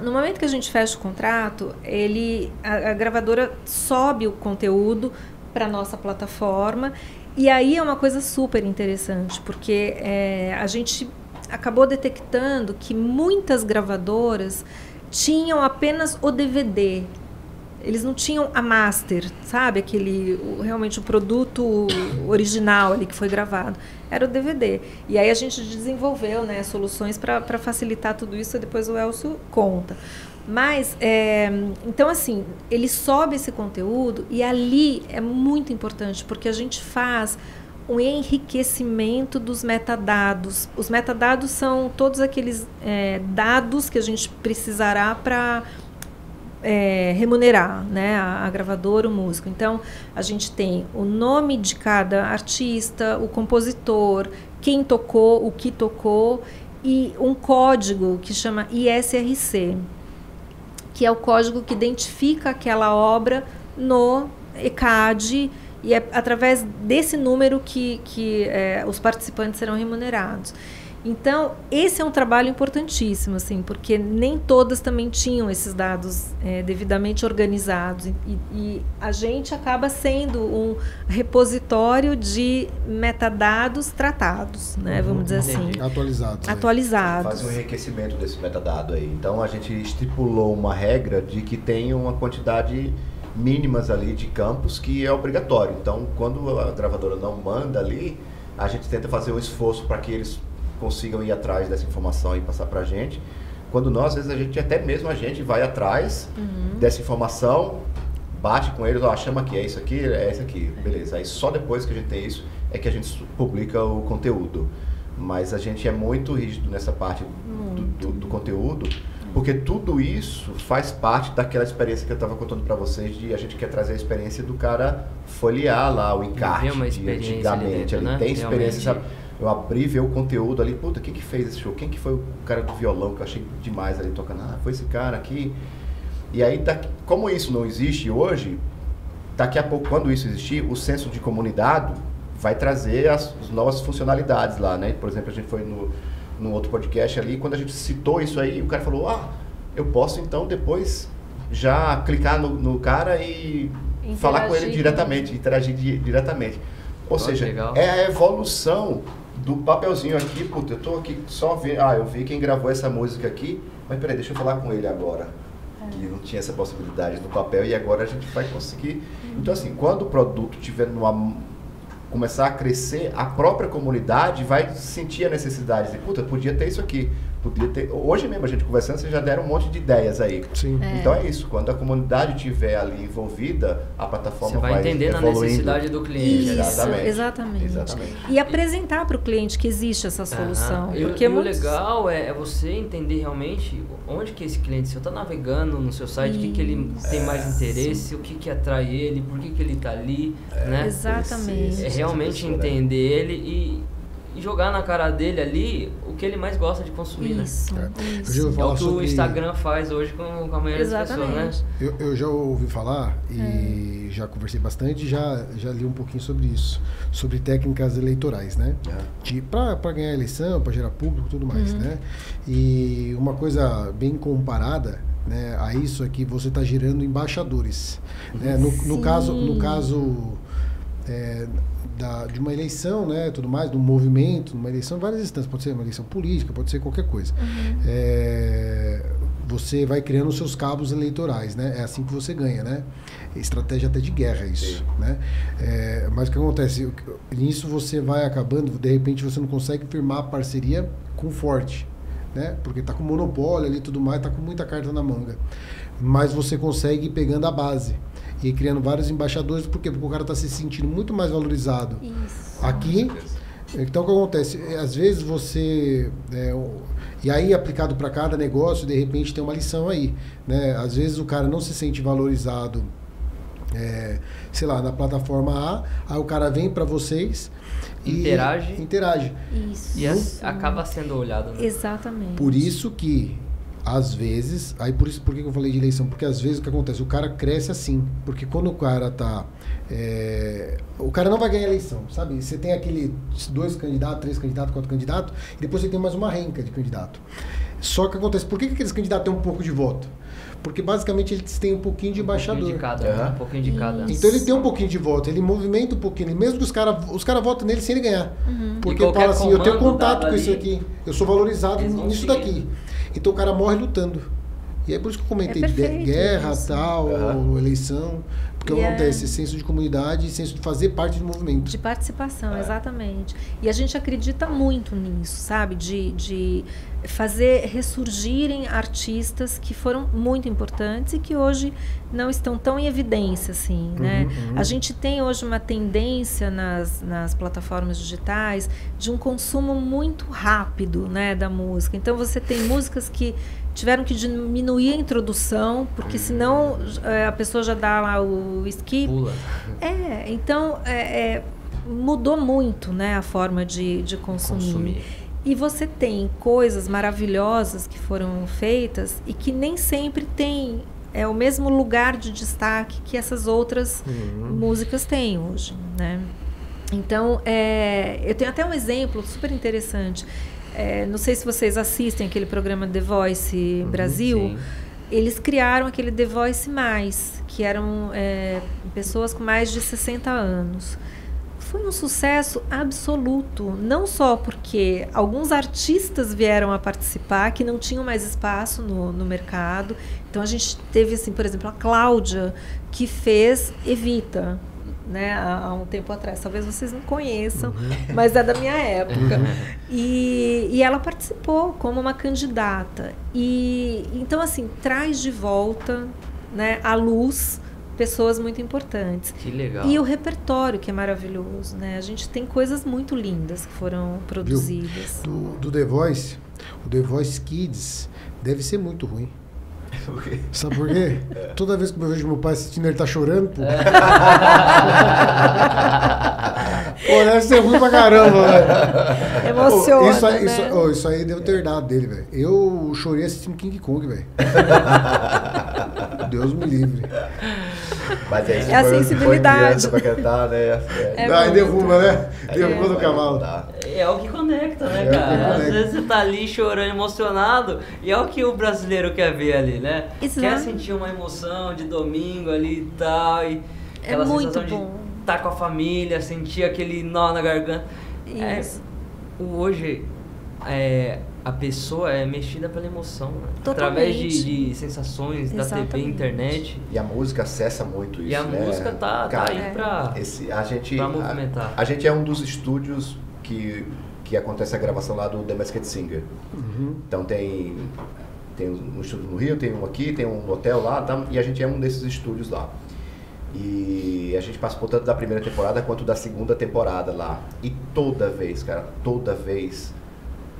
No momento que a gente fecha o contrato, a gravadora sobe o conteúdo para a nossa plataforma, e aí é uma coisa super interessante, porque a gente acabou detectando que muitas gravadoras tinham apenas o DVD. Eles não tinham a master, sabe? Realmente o produto original ali que foi gravado. Era o DVD. E aí a gente desenvolveu, né, soluções para facilitar tudo isso, e depois o Elcio conta. Mas, então assim, ele sobe esse conteúdo e ali é muito importante, porque a gente faz um enriquecimento dos metadados. Os metadados são todos aqueles dados que a gente precisará para... remunerar, né, a gravadora, o músico. Então, a gente tem o nome de cada artista, o compositor, quem tocou, o que tocou, e um código que chama ISRC, que é o código que identifica aquela obra no ECAD, e é através desse número que os participantes serão remunerados. Então, esse é um trabalho importantíssimo, assim, porque nem todas também tinham esses dados devidamente organizados. E a gente acaba sendo um repositório de metadados tratados, né, vamos dizer assim. Atualizados. Faz um enriquecimento desse metadado aí. Então, a gente estipulou uma regra de que tem uma quantidade mínimas ali de campos que é obrigatório. Então, quando a gravadora não manda ali, a gente tenta fazer um esforço para que eles consigam ir atrás dessa informação e passar para a gente, Quando nós, às vezes, a gente vai atrás dessa informação, bate com eles, chama aqui, é isso aqui, beleza. Aí só depois que a gente tem isso, é que a gente publica o conteúdo. Mas a gente é muito rígido nessa parte do conteúdo, porque tudo isso faz parte daquela experiência que eu estava contando para vocês, de a gente quer trazer a experiência do cara folhear lá o encarte de antigamente. Ele tem experiência, sabe? Eu abri, ver o conteúdo ali, puta, quem que fez esse show? Quem que foi o cara do violão que eu achei demais ali tocando? Foi esse cara aqui. E aí, como isso não existe hoje, daqui a pouco, quando isso existir, o senso de comunidade vai trazer as novas funcionalidades lá, né? Por exemplo, a gente foi no outro podcast ali, quando a gente citou isso aí, o cara falou, eu posso então depois já clicar no cara e falar com ele diretamente, interagir diretamente. Ou seja, legal. É a evolução do papelzinho aqui, puta, eu tô aqui só vendo, eu vi quem gravou essa música aqui, mas peraí, deixa eu falar com ele agora. Que não tinha essa possibilidade no papel e agora a gente vai conseguir. Então assim, quando o produto tiver começar a crescer, a própria comunidade vai sentir a necessidade de, puta, podia ter isso aqui, podia ter... Hoje mesmo a gente conversando, vocês já deram um monte de ideias aí. Sim. Então é isso, quando a comunidade estiver ali envolvida, a plataforma vai entender a necessidade do cliente. Isso, exatamente. E apresentar para o cliente que existe essa solução. Porque o legal é você entender realmente onde que esse cliente, se eu está navegando no seu site, o que ele tem mais interesse, o que atrai ele, por que ele está ali, né? Exatamente. É realmente entender ele e jogar na cara dele ali o que ele mais gosta de consumir, isso, né? Isso. É o que o Instagram faz hoje com a maioria das pessoas, né? Eu já ouvi falar e já conversei bastante, já li um pouquinho sobre isso, sobre técnicas eleitorais, né? Para ganhar eleição, para gerar público e tudo mais, né? E uma coisa bem comparada, né, a isso aqui, você está gerando embaixadores. Né? No caso de uma eleição, né, tudo mais, de um movimento, uma eleição, várias instâncias, pode ser uma eleição política, pode ser qualquer coisa. Você vai criando os seus cabos eleitorais, né? É assim que você ganha, né? Estratégia até de guerra isso, né? Mas o que acontece? Nisso você vai acabando, de repente você não consegue firmar parceria com o forte, né? Porque tá com monopólio ali e tudo mais, tá com muita carta na manga. Mas você consegue ir pegando a base e criando vários embaixadores, por quê? Porque o cara está se sentindo muito mais valorizado aqui. Então o que acontece? Às vezes você... e aí aplicado para cada negócio, de repente tem uma lição aí, né? Às vezes o cara não se sente valorizado, sei lá, na plataforma A, aí o cara vem para vocês e interage. Isso. E acaba sendo olhado, né? Exatamente. Por isso que às vezes, por que eu falei de eleição? Porque às vezes o que acontece? O cara cresce assim, porque quando o cara tá... o cara não vai ganhar eleição, sabe? Você tem 2 candidatos, 3 candidatos, 4 candidatos, e depois você tem mais uma renca de candidato. Só que acontece, por que aqueles candidatos têm um pouco de voto? Porque basicamente eles têm um pouquinho de embaixador. Um pouquinho de cada. Então ele tem um pouquinho de voto, ele movimenta um pouquinho, mesmo que os caras votam nele sem ele ganhar. Porque ele fala assim, eu tenho contato com isso aqui, eu sou valorizado nisso daqui. Então o cara morre lutando. E é por isso que eu comentei de guerra, tal, eleição. Porque acontece esse senso de comunidade e senso de fazer parte do movimento. De participação, exatamente. E a gente acredita muito nisso, sabe? De fazer ressurgirem artistas que foram muito importantes e que hoje não estão tão em evidência, assim, né? A gente tem hoje uma tendência nas plataformas digitais de um consumo muito rápido, né, da música. Então você tem músicas que tiveram que diminuir a introdução, porque senão a pessoa já dá lá o skip. Pula. Então mudou muito, né, a forma de consumir. E você tem coisas maravilhosas que foram feitas e que nem sempre tem o mesmo lugar de destaque que essas outras músicas têm hoje, né? Então, eu tenho até um exemplo super interessante. Não sei se vocês assistem aquele programa The Voice Brasil. Sim. Eles criaram aquele The Voice Mais, que eram pessoas com mais de 60 anos. Foi um sucesso absoluto, não só porque alguns artistas vieram a participar que não tinham mais espaço no mercado. Então a gente teve, assim, por exemplo, a Cláudia, que fez Evita. né, há um tempo atrás. Talvez vocês não conheçam, mas é da minha época. E ela participou como uma candidata. E então, assim, traz de volta, né, à luz pessoas muito importantes. Que legal. E o repertório, que é maravilhoso, né? A gente tem coisas muito lindas que foram produzidas. Do The Voice, o The Voice Kids deve ser muito ruim. Por quê? Sabe por quê? Toda vez que eu vejo meu pai assistindo, ele tá chorando, pô. Pô, deve ser ruim pra caramba, velho. Emociona, Isso aí deu ter dado dele, velho. Eu chorei assistindo King Kong, velho. Deus me livre. Mas é isso, É a sensibilidade. Pra cantar, né? Aí derruba, né? Derruba do cavalo. É o que conecta, né, É cara? o que Às conecta. vezes você tá ali chorando, emocionado, e é o que o brasileiro quer ver ali, né? Exato. Quer sentir uma emoção de domingo ali e tal, e É aquela muito sensação bom. de estar com a família, sentir aquele nó na garganta. Isso. Hoje, a pessoa é mexida pela emoção, né? Totalmente. Através de sensações da TV, Exatamente. internet. E a música acessa muito isso, E a né? música tá Cara, aí pra pra movimentar. A gente é um dos estúdios que acontece a gravação lá do The Masked Singer. Então tem um estúdio no Rio, tem um aqui, tem um hotel lá, e a gente é um desses estúdios lá. E a gente participou tanto da primeira temporada quanto da segunda temporada lá. E toda vez, cara,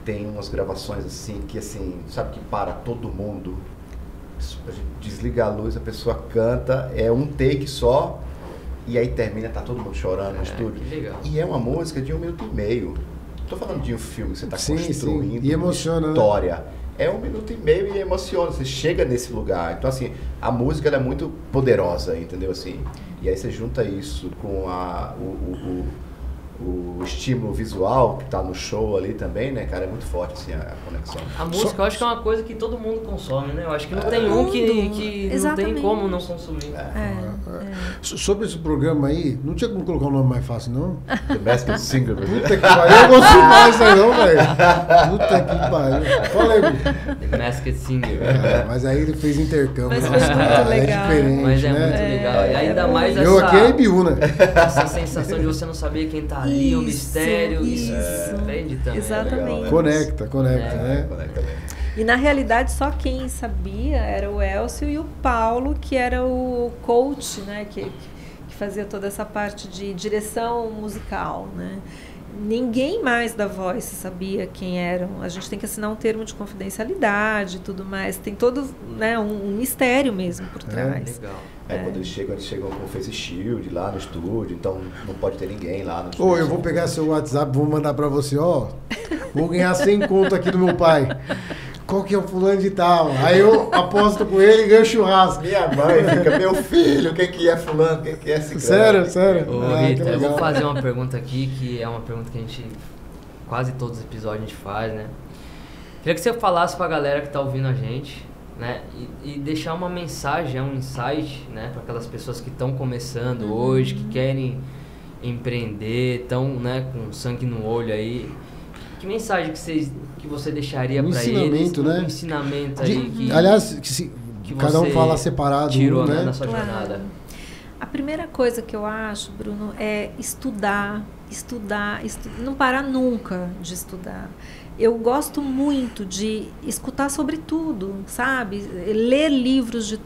tem umas gravações assim, que assim, sabe, que para todo mundo. A gente desliga a luz, a pessoa canta, é um take só, e aí termina, tá todo mundo chorando no estúdio. Que legal. E é uma música de 1 minuto e meio. Tô falando de um filme que você tá construindo, E emociona, uma história. É 1 minuto e meio e emociona, você chega nesse lugar. Então, assim, a música ela é muito poderosa, entendeu? Assim, e aí você junta isso com o estímulo visual que tá no show ali também, né, cara? É muito forte, assim, a conexão. A música eu acho que é uma coisa que todo mundo consome, né? Eu acho que não tem um que não tem Exatamente. como não consumir. Sobre esse programa aí, não tinha como colocar um nome mais fácil, não? The Masked Singer. Puta que pariu, eu não consigo mais isso aí não, velho. Puta que pariu. Fala aí, Gu. The Masked Singer. Mas aí ele fez intercâmbio. Mas né? foi muito É legal. diferente, Mas é né? muito legal. E ainda mais Eu aqui é Ibiúna. essa sensação de você não saber quem tá ali, o mistério. Isso prende também. Exatamente. legal, né? Conecta, né? Conecta bem. E na realidade só quem sabia era o Elcio e o Paulo, que era o coach, né, que fazia toda essa parte de direção musical, né? Ninguém mais da Voice sabia quem eram. A gente tem que assinar um termo de confidencialidade e tudo mais. Tem todo, né, um mistério mesmo por trás. Legal. Quando eles chegam com o Face Shield lá no estúdio, então não pode ter ninguém lá no estúdio. Ô, eu vou pegar seu WhatsApp, vou mandar pra você, ó. Vou ganhar 100 conto aqui do meu pai. Qual que é o fulano de tal? Aí eu aposto com ele e ganho churrasco. Minha mãe fica, meu filho, quem que é fulano, quem que é esse Sério? Ô, Ah, que Rita, eu legal. vou fazer uma pergunta aqui, que é uma pergunta que a gente, quase todos os episódios a gente faz, né? Queria que você falasse pra galera que tá ouvindo a gente, né? E deixar uma mensagem, um insight, né? Pra aquelas pessoas que estão começando hoje, que querem empreender, estão, né, com sangue no olho aí. Que mensagem que você deixaria pra eles? Ensinamento, né? Um ensinamento aí que... Aliás, que cada um você fala separado, tirou, né? na sua Claro. jornada. A primeira coisa que eu acho, Bruno, é estudar, não parar nunca de estudar. Eu gosto muito de escutar sobre tudo, sabe? Ler livros de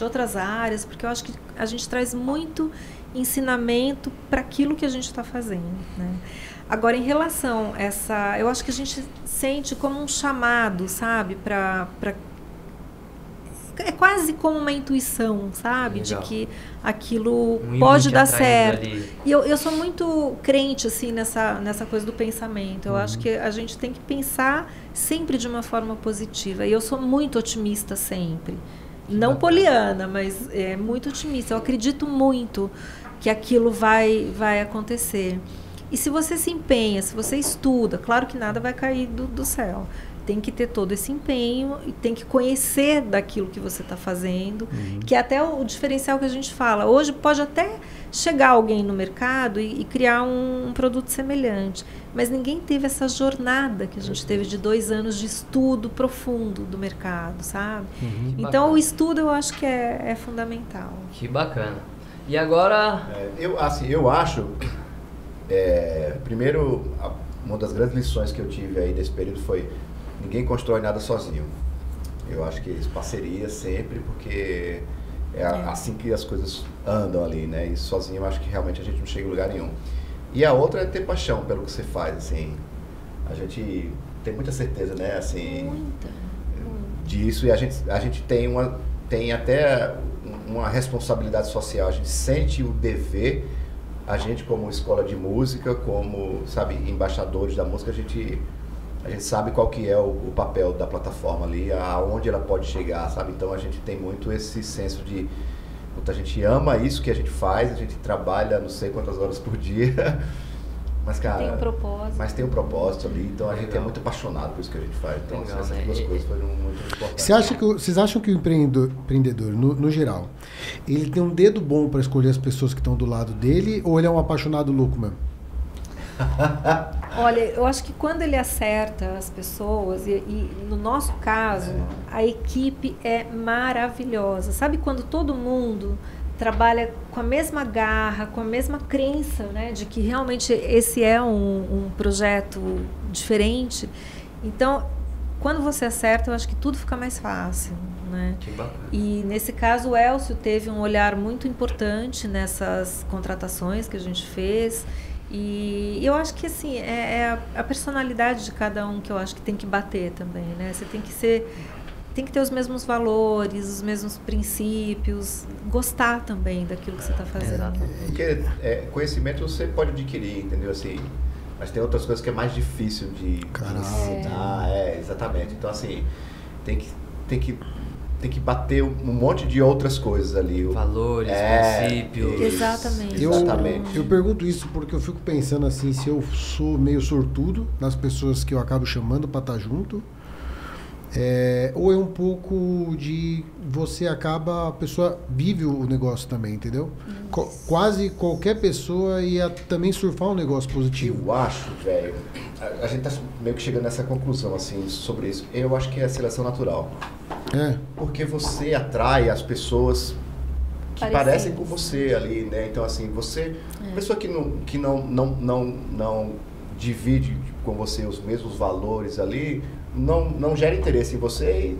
outras áreas, porque eu acho que a gente traz muito ensinamento para aquilo que a gente está fazendo, né? Agora, em relação a eu acho que a gente sente como um chamado, sabe? É quase como uma intuição, sabe? Legal. De que aquilo Um pode imã te dar atraindo certo. ali. E eu sou muito crente, assim, nessa coisa do pensamento. Eu acho que a gente tem que pensar sempre de uma forma positiva. E eu sou muito otimista sempre. Não poliana, mas é muito otimista. Eu acredito muito que aquilo vai acontecer. E se você se empenha, se você estuda, claro que nada vai cair do céu. Tem que ter todo esse empenho e tem que conhecer daquilo que você está fazendo, que é até o diferencial que a gente fala. Hoje pode até chegar alguém no mercado e criar um produto semelhante, mas ninguém teve essa jornada que a gente teve de 2 anos de estudo profundo do mercado, sabe? Então bacana. o estudo eu acho que é fundamental. Que bacana. E agora... Eu acho, primeiro, uma das grandes lições que eu tive aí desse período foi: ninguém constrói nada sozinho. Eu acho que parceria sempre, porque é assim que as coisas andam ali, né? E sozinho eu acho que realmente a gente não chega em lugar nenhum. E a outra é ter paixão pelo que você faz, assim. A gente tem muita certeza, né? Assim, disso, e a gente tem até uma responsabilidade social. A gente sente o dever, a gente como escola de música, como, sabe, embaixadores da música, a gente sabe qual que é o papel da plataforma ali, aonde ela pode chegar, sabe? Então a gente tem muito esse senso de, puta, a gente ama isso que a gente faz, a gente trabalha não sei quantas horas por dia, mas, cara, tem um propósito. Mas tem um propósito ali, então a gente é muito apaixonado por isso que a gente faz. Então Legal, essas né? duas coisas foram muito importantes. Vocês acham que o empreendedor no geral, ele tem um dedo bom para escolher as pessoas que estão do lado dele, ou ele é um apaixonado louco mesmo? Olha, eu acho que quando ele acerta as pessoas, e no nosso caso, a equipe é maravilhosa. Sabe quando todo mundo trabalha com a mesma garra, com a mesma crença, né, de que realmente esse é um projeto diferente? Então, quando você acerta, eu acho que tudo fica mais fácil, né? Que bacana. E nesse caso, o Elcio teve um olhar muito importante nessas contratações que a gente fez. E eu acho que assim, é a personalidade de cada um que eu acho que tem que bater também, né? Você tem que ter os mesmos valores, os mesmos princípios, gostar também daquilo que você está fazendo. Exatamente. Porque conhecimento você pode adquirir, entendeu? Assim, mas tem outras coisas que é mais difícil de ensinar. Exatamente. Então, assim, tem que bater um monte de outras coisas ali. Valores, princípios. Exatamente. Eu pergunto isso porque eu fico pensando assim, se eu sou meio sortudo nas pessoas que eu acabo chamando para estar junto, ou é um pouco de a pessoa vive o negócio também, entendeu? Quase qualquer pessoa ia também surfar um negócio positivo. Eu acho, velho, a gente tá meio que chegando nessa conclusão, assim, sobre isso. Eu acho que é a seleção natural. Porque você atrai as pessoas que parecem com você ali, né? Então, assim, pessoa que não divide com você os mesmos valores ali, não gera interesse em você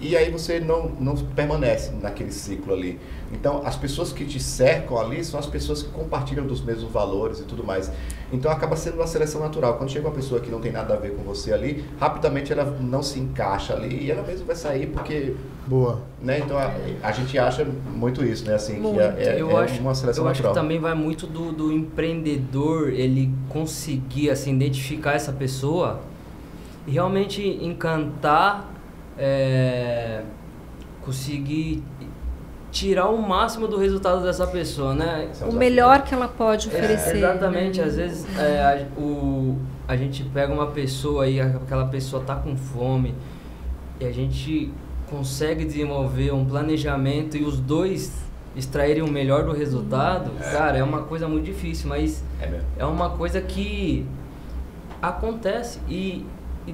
e aí você não permanece naquele ciclo ali. Então, as pessoas que te cercam ali são as pessoas que compartilham dos mesmos valores e tudo mais. Então, acaba sendo uma seleção natural. Quando chega uma pessoa que não tem nada a ver com você ali, rapidamente ela não se encaixa ali e ela mesmo vai sair porque... Boa. Né? Então, a gente acha muito isso, né? Assim, que eu acho, uma seleção eu natural. acho que também vai muito do empreendedor, ele conseguir assim, identificar essa pessoa e realmente encantar, conseguir tirar o máximo do resultado dessa pessoa, né? O melhor que ela pode oferecer. Exatamente, né? Às vezes a gente pega uma pessoa e aquela pessoa tá com fome e a gente consegue desenvolver um planejamento e os dois extraírem o melhor do resultado. Cara, é uma coisa muito difícil, mas é uma coisa que acontece e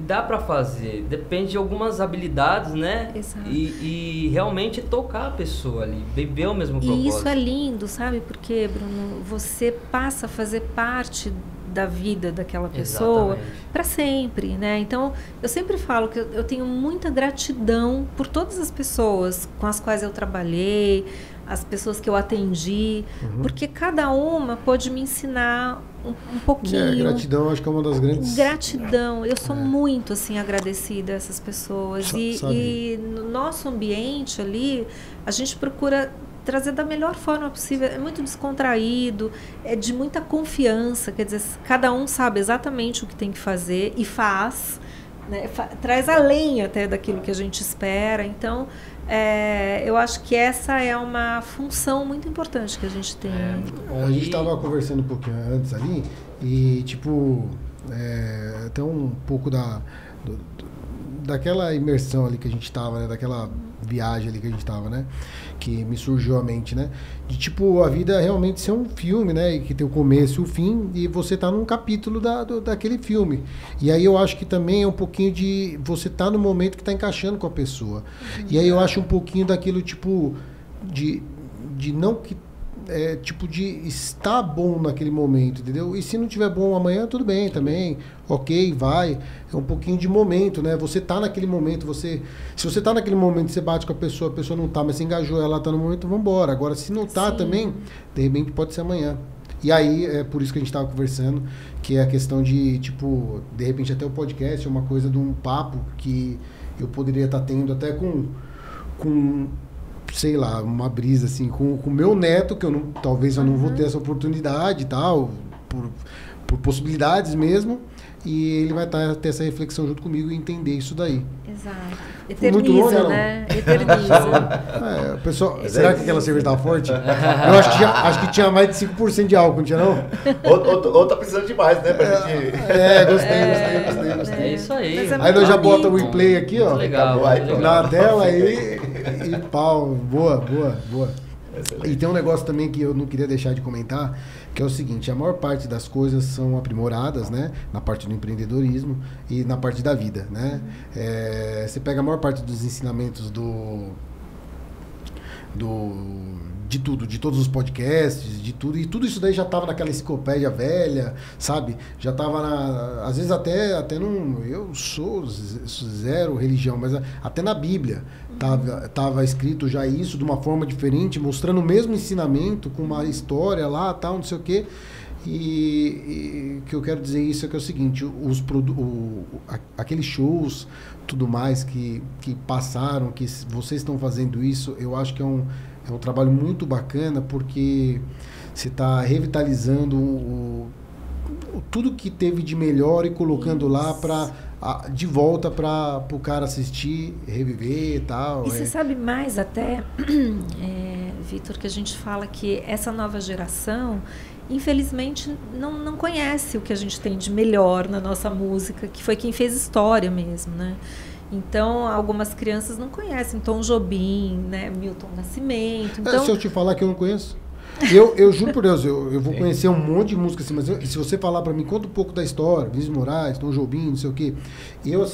dá pra fazer, depende de algumas habilidades, né? Exato. E realmente tocar a pessoa ali, beber o mesmo propósito. E isso é lindo, sabe? Porque, Bruno, você passa a fazer parte da vida daquela pessoa para sempre, né? Então, eu sempre falo que eu tenho muita gratidão por todas as pessoas com as quais eu trabalhei, as pessoas que eu atendi, porque cada uma pôde me ensinar um pouquinho. Gratidão, acho que é uma das grandes... Gratidão. Eu sou muito, assim, agradecida a essas pessoas. E no nosso ambiente ali, a gente procura trazer da melhor forma possível. É muito descontraído, é de muita confiança. Quer dizer, cada um sabe exatamente o que tem que fazer e faz, né? Traz além até daquilo que a gente espera. Então, eu acho que essa é uma função muito importante que a gente tem. A gente estava conversando um pouquinho antes ali e, tipo, até um pouco daquela imersão ali que a gente estava, né? Daquela viagem ali que a gente estava, né? Que me surgiu à mente, né? De, tipo, a vida realmente ser um filme, né? E que tem o começo e o fim e você tá num capítulo daquele filme. E aí eu acho que também é um pouquinho de você tá no momento que tá encaixando com a pessoa. E aí eu acho um pouquinho daquilo, tipo, de não que tipo de estar bom naquele momento, entendeu? E se não tiver bom amanhã, tudo bem também, ok, vai. É um pouquinho de momento, né? Você tá naquele momento, se você tá naquele momento, você bate com a pessoa não tá, mas se engajou, ela tá no momento, vambora. Agora, se não tá também, de repente pode ser amanhã. E aí, é por isso que a gente tava conversando, que é a questão de, tipo, de repente até o podcast é uma coisa de um papo que eu poderia estar tendo até com sei lá, uma brisa assim, com o meu neto, que talvez eu não vou ter essa oportunidade e tal, por possibilidades mesmo, e ele vai ter essa reflexão junto comigo e entender isso daí. Exato. Muito longe, Eterniza, né? Eterniza. Pessoal, será que aquela cerveja tá forte? Eu acho que tinha mais de 5% de álcool, não tinha não? Ou tá precisando demais, né? Pra gente... Gostei. É isso aí. Aí nós já bota o replay aqui, ó. Legal, na tela aí e pau. Boa. E tem um negócio também que eu não queria deixar de comentar, que é o seguinte: a maior parte das coisas são aprimoradas, né? Na parte do empreendedorismo e na parte da vida, né? Você pega a maior parte dos ensinamentos de todos os podcasts, de tudo, e tudo isso daí já estava naquela enciclopédia velha, sabe? Já estava às vezes até num, eu sou zero religião, mas até na Bíblia tava escrito já isso de uma forma diferente, mostrando o mesmo ensinamento com uma história lá, tal, não sei o quê. E o que eu quero dizer isso é que é o seguinte: aqueles shows, tudo mais que passaram, que vocês estão fazendo isso, eu acho que é um trabalho muito bacana, porque você está revitalizando tudo que teve de melhor e colocando lá de volta para o cara assistir, reviver e tal. E você sabe mais até, Vitor, que a gente fala que essa nova geração, infelizmente, não conhece o que a gente tem de melhor na nossa música, que foi quem fez história mesmo, né? Então, algumas crianças não conhecem Tom Jobim, né? Milton Nascimento. Então... Se eu te falar que eu não conheço, eu juro por Deus, eu vou conhecer um monte de música assim, mas se você falar pra mim, conta um pouco da história, Vinícius Moraes, Tom Jobim, não sei o quê, eu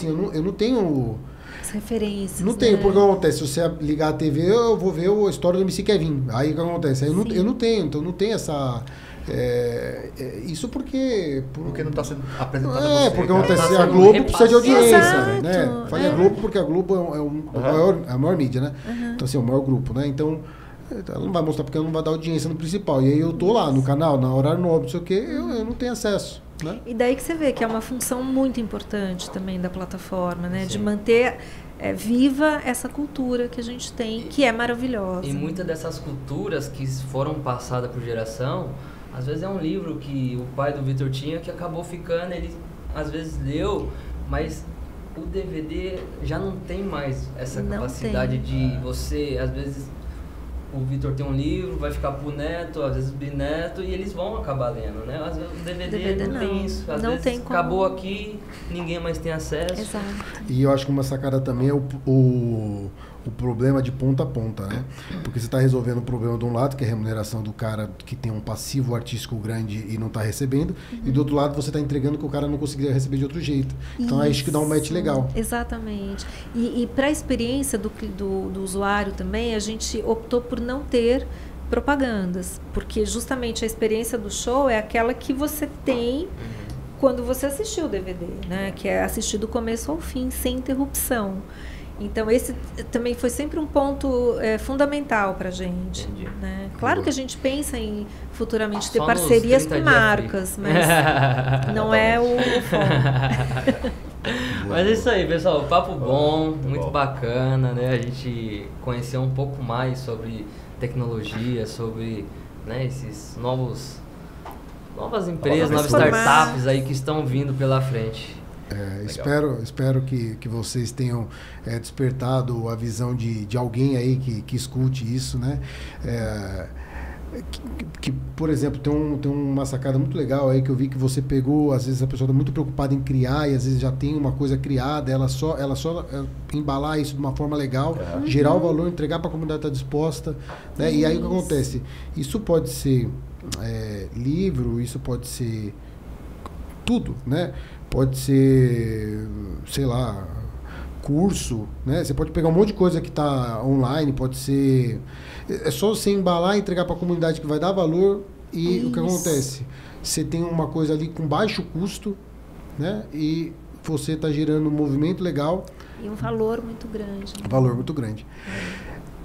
não tenho... As referências, não tenho, porque acontece, se você ligar a TV, eu vou ver a história do MC Kevin, aí o que acontece? Aí eu não tenho, então não tem essa... isso porque não está sendo apresentado a você. Porque acontece, a Globo precisa de audiência. Exato, Né? Falei a Globo porque a Globo é a maior mídia, né? Então, assim, é o maior grupo, né? Então, ela não vai mostrar porque ela não vai dar audiência no principal. E aí eu tô lá no canal, na horário nobre, não sei o quê, eu não tenho acesso. Né? E daí que você vê que é uma função muito importante também da plataforma, né? Sim. De manter viva essa cultura que a gente tem, que é maravilhosa. E muitas dessas culturas que foram passadas por geração, às vezes é um livro que o pai do Vitor tinha que acabou ficando, ele às vezes leu, mas o DVD já não tem mais essa capacidade de você, às vezes o Vitor tem um livro, vai ficar pro neto, às vezes bisneto, e eles vão acabar lendo, né? Às vezes o DVD não tem isso, às vezes tem acabou aqui, ninguém mais tem acesso. Exato. E eu acho que uma sacada também é o problema de ponta a ponta, né? Porque você está resolvendo o problema de um lado, que é a remuneração do cara que tem um passivo artístico grande e não está recebendo, e do outro lado você está entregando que o cara não conseguiria receber de outro jeito. Então acho que dá um match legal. Exatamente. E para a experiência do usuário também, a gente optou por não ter propagandas, porque justamente a experiência do show é aquela que você tem quando você assistiu o DVD, né? Que é assistir do começo ao fim, sem interrupção. Então, esse também foi sempre um ponto fundamental para a gente. Né? Claro que a gente pensa em futuramente ter parcerias com marcas, mas não é o foco. Mas é isso aí, pessoal. Papo bom, muito bacana, né? A gente conheceu um pouco mais sobre tecnologia, sobre, né, esses novas empresas, novas startups aí que estão vindo pela frente. Espero que vocês tenham despertado a visão de alguém aí que escute isso, né? Que, por exemplo, tem uma sacada muito legal aí que eu vi que você pegou, às vezes a pessoa está muito preocupada em criar e às vezes já tem uma coisa criada, ela só embalar isso de uma forma legal, gerar o valor, entregar para a comunidade estar disposta, né? E aí o que acontece? Isso pode ser livro, isso pode ser tudo, né? Pode ser, sei lá, curso, né? Você pode pegar um monte de coisa que está online, pode ser... É só você embalar e entregar para a comunidade que vai dar valor e o que acontece? Você tem uma coisa ali com baixo custo, né? E você está gerando um movimento legal. E um valor muito grande. Um valor muito grande.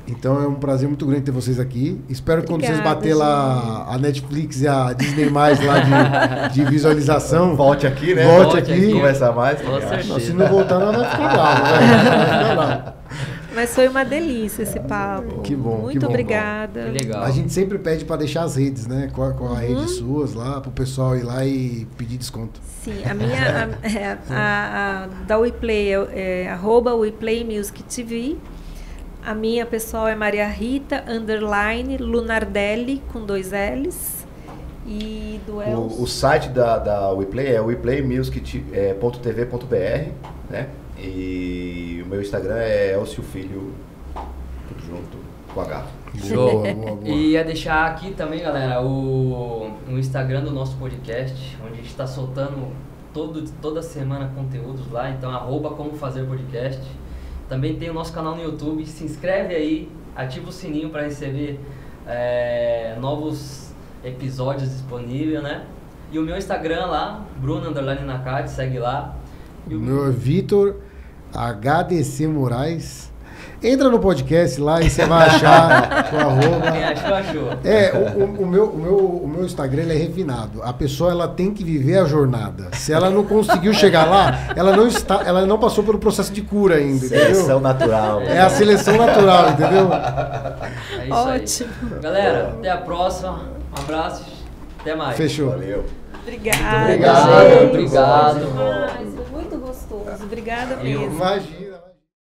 Então é um prazer muito grande ter vocês aqui. Espero que quando vocês Obrigada, bater lá a Netflix e a Disney+, lá de visualização... Volte aqui, né? Volte aqui. Conversar mais. Com certeza. Não, se não voltar, nós vamos ficar bravos. Vai ficar bravo. Mas foi uma delícia esse papo. Que bom, Muito que bom. obrigada. Que legal. A gente sempre pede para deixar as redes, né? Com a rede suas lá, pro pessoal ir lá e pedir desconto. Sim, a minha da WePlay é @WePlayMusicTV. A minha pessoal é Maria Rita _Lunardelli com 2 L's. E do Elcio. O site da WePlay é wePlayMusic.tv.br, né? E o meu Instagram é Elcio Filho, tudo junto, com H. Show. Boa. E ia deixar aqui também, galera, o Instagram do nosso podcast, onde a gente está soltando toda semana conteúdos lá, então @comofazerpodcast. Também tem o nosso canal no YouTube, se inscreve aí, ativa o sininho para receber novos episódios disponíveis, né? E o meu Instagram lá, Bruno_Nakati, segue lá. O meu é Vitor HDC Moraes. Entra no podcast lá e você vai achar o arroba. Quem achou, achou. O meu Instagram ele é refinado. A pessoa ela tem que viver a jornada. Se ela não conseguiu chegar lá, ela não passou pelo processo de cura ainda. Seleção entendeu? natural. É a seleção natural, entendeu? É isso Ótimo. aí. Galera, até a próxima. Um abraço. Até mais. Fechou. Valeu. Obrigada. Obrigado, gente. obrigado. Demais, foi muito gostoso. Obrigada mesmo. Imagina.